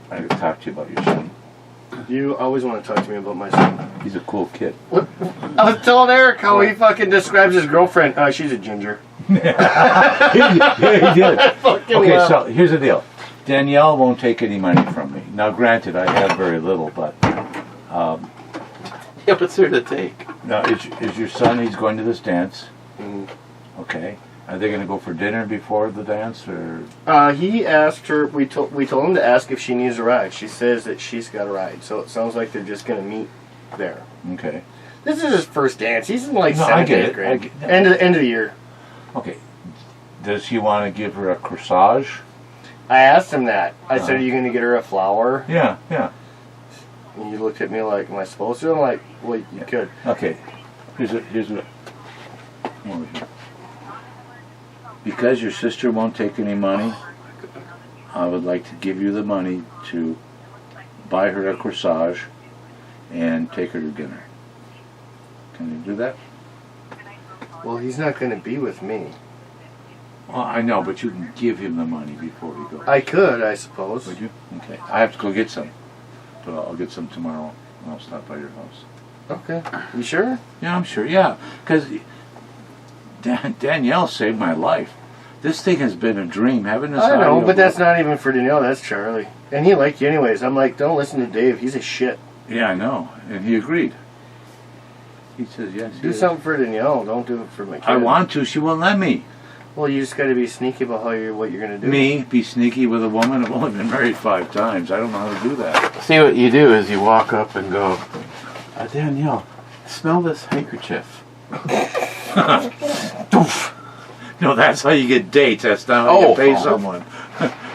gotta talk to you about your son. You always want to talk to me about my son. He's a cool kid. I was telling Eric how he fucking describes his girlfriend. She's a ginger. Yeah, he did. Fucking Okay, love. so here's the deal. Danielle won't take any money from me. Now, granted, I have very little, but Yeah, what's there to take? now is your son? He's going to this dance. Mhm. Okay. Are they going to go for dinner before the dance, or He asked her. We told him to ask if she needs a ride. She says that she's got a ride. So it sounds like they're just gonna meet there. okay? This is his first dance. He's in like No, I seventh, get eighth it. grade. I get- End of the year. Okay. Does he want to give her a corsage? I asked him that. I said, Uh-huh. "Are you gonna get her a flower?" Yeah, yeah. And he looked at me like, "Am I supposed to?" I'm like, "Well, you could." Okay. Here's what. Come over here. Because your sister won't take any money, I would like to give you the money to buy her a corsage and take her to dinner. Can you do that? Well, he's not gonna be with me. Well, I know, but you can give him the money before he goes. I could, I suppose. Would you? Okay. I have to go get some, but I'll get some tomorrow. I'll stop by your house. Okay. You sure? Yeah, I'm sure. Yeah, because Danielle saved my life. This thing has been a dream. Having this I know, audio but that's book- not even for Danielle. That's Charlie, and he liked you anyways. I'm like, don't listen to Dave. He's a shit. Yeah, I know, and he agreed. He says yes. he Do is. something for Danielle. Don't do it for my kid. I want to. She won't let me. Well, you just got to be sneaky about what you're gonna do. Me be sneaky with a woman. I've only been married 5 times. I don't know how to do that. See, what you do is you walk up and go, Danielle, smell this handkerchief. Doof. No, that's how you get dates. That's not how Oh. you pay someone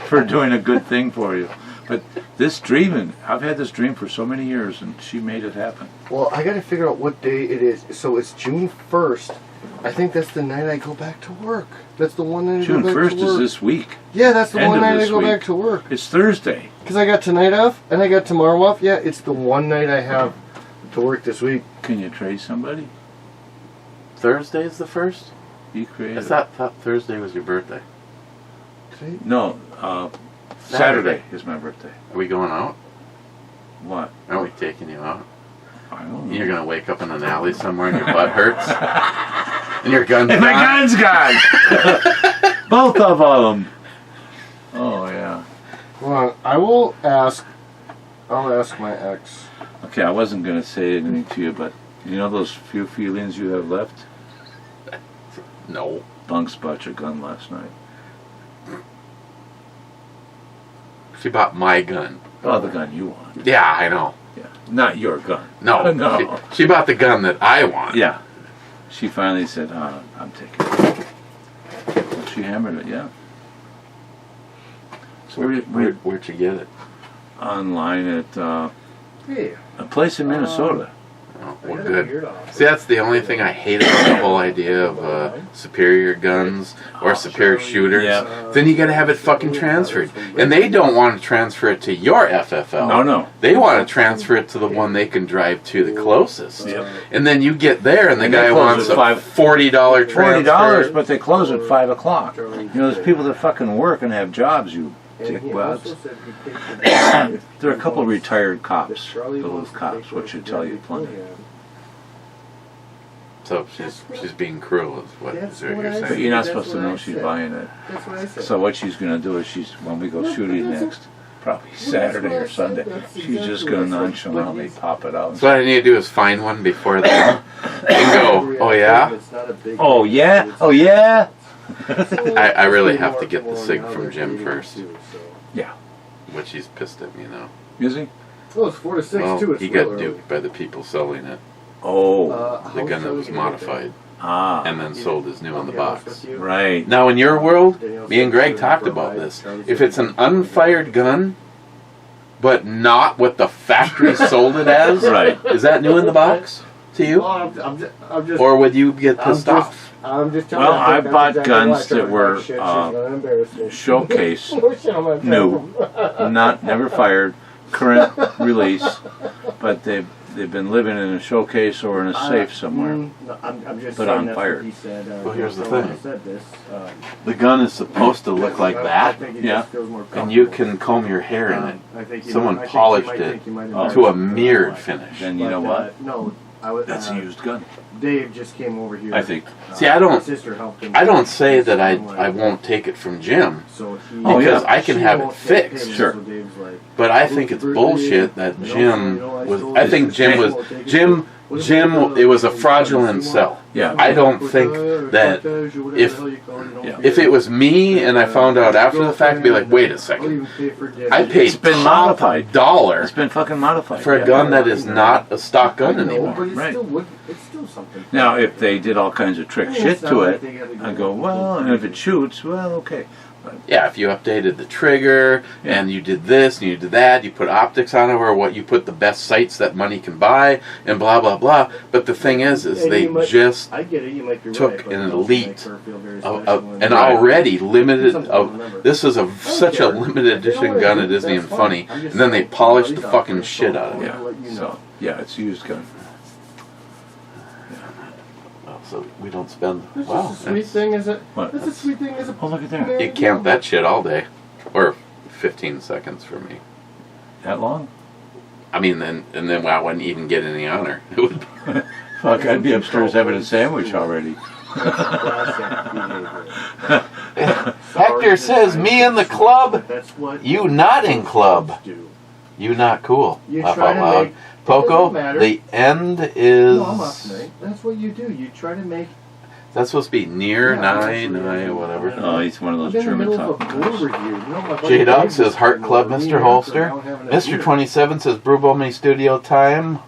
for doing a good thing for you. But this dreaming, I've had this dream for so many years, and she made it happen. Well, I got to figure out what day it is. So it's June 1st. I think that's the night I go back to work. That's the one night I June go back 1st to work. is this week. Yeah, that's the end one of night I this go week. back to work. It's Thursday. Because I got tonight off and I got tomorrow off. Yeah, it's the one night I have to work this week. Can you trade somebody? Thursday is the first? Be I creative. thought Thursday was your birthday. No, Saturday is my birthday. Are we going out? What? Are we taking you out? I don't know. You're going to wake up in an alley somewhere and your butt hurts? And your gun's And my gone? gun's gone! Both of them. Oh, yeah. Well, I'll ask my ex. Okay, I wasn't going to say anything to you, but you know those few feelings you have left? No. Bunks bought your gun last night. She bought my gun. Oh, the gun you want. Yeah, I know. Yeah. Not your gun. No. No. She bought the gun that I want. Yeah. she finally said, I'm taking it. She hammered it, yeah. So Where'd you get it? online at Hey, a place in Minnesota. Oh, well, good. See, that's the only thing I hate about the whole idea of superior guns or superior shooters. Yeah. Then you got to have it fucking transferred, and they don't want to transfer it to your FFL. No. They want to transfer it to the one they can drive to the closest. Yep. And then you get there, and the And they guy close wants at a $40 transfer. $40, but they close at 5 o'clock. You know, there's people that fucking work and have jobs, you dickwads. There are a couple of retired cops, those cops, which should tell you plenty. So she's being cruel, is what you're But saying. you're not supposed to know she's buying it. So what she's going to do is when we go shooting next, probably Saturday or Sunday, she's just going to nonchalantly pop it out. So what I need to do is find one before then and go, oh yeah? Oh yeah? Oh yeah? I really have to get the SIG from Jim first, Yeah. which he's pissed at me now. Is he? well, it's 4 to 6 Well, too. It's he real got early. duped by the people selling it. Oh. The gun that was modified and then sold as new in the box. Right. Now, in your world, me and Greg talked about this. If it's an unfired gun, but not what the factory sold it as, Right. is that new in the box to you? Well, I'm just, Or would you get pissed off? I'm just Well, I that's bought exactly guns why I tried that to were, buy shit. She's gonna embarrass me. Showcase, No. new, never fired, current release, but they've been living in a showcase or in a safe somewhere. No, I'm just But saying on that's fire. what he said. Well, here's the when thing. I said this, The gun is supposed to look like I that, think he Yeah. just feels more and you comfortable. can comb your hair in it. I think Someone I think polished might it think he might Oh. to a embarrass me. mirrored finish. Then you know But, what? No, I was. That's a used gun. Dave just came over here. I think. See, I don't- My sister helped him. I don't say that I won't take it from Jim, So he, Oh, yeah. because I can she have it won't take fixed. him, Sure. So Dave's like, but I think it's bullshit that Jim was. I think Jim was Jim. It was a fraudulent sell. Yeah. I don't think that if it was me and I found out after the fact, I'd be like, wait a second, I paid It's been modified. $1 It's been fucking modified. for a yeah. gun that is not a stock gun anymore. Right. It's still something. Now, if they did all kinds of trick shit to it, I go, well, and if it shoots, well, okay. Yeah, if you updated the trigger and you did this and you did that, you put optics on it, or what you put the best sights that money can buy, and blah blah blah. But the thing is they just I get it. You might be took right, but an it also elite makes her feel very an special and- already limited. Something to remember. This is such a limited edition gun. It isn't even funny. And then they polished the fucking shit out of it. Yeah. So, yeah, it's a used gun. So we don't spend. It's Wow, just a sweet thing, is it? What? It's a sweet thing, is it? Oh, look at there. you camp that shit all day, or 15 seconds for me. That long? I mean, then I wouldn't even get any honor. It would. Fuck, I'd be upstairs having a sandwich already. Hector says, "Me in the club, That's what you not in club. do. You not cool." You Laugh try out to loud. make- Poco, doesn't matter. the end is. No, I'm off tonight. That's what you do. You try to make. That's supposed to be near, Yeah, nigh, that's what nigh, you do. whatever. Oh, he's one of I'm those in the German middle of a top brew guys. review. You know, my buddy J Dog Dave says just Heart came Club, over. Mr. Me and Holster. Anthony now having a Mr. beer. 27 says Brew Bommy Studio time.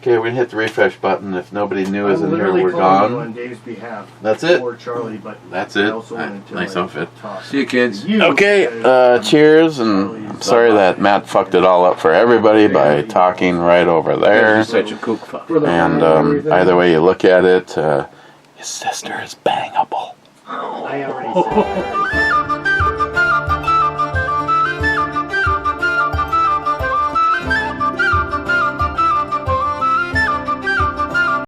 Okay, we're gonna hit the refresh button. If nobody new is I'm in here, literally we're calling you gone. on Dave's behalf. That's it. Or Charlie, but That's I it. also wanted to, Nice like, outfit. talk. See you, kids. You Okay, said- cheers, and I'm sorry that Matt fucked it all up for everybody by talking right over You're there. such a kook fuck. For the And everything. either way you look at it, his sister is bangable. I already said that.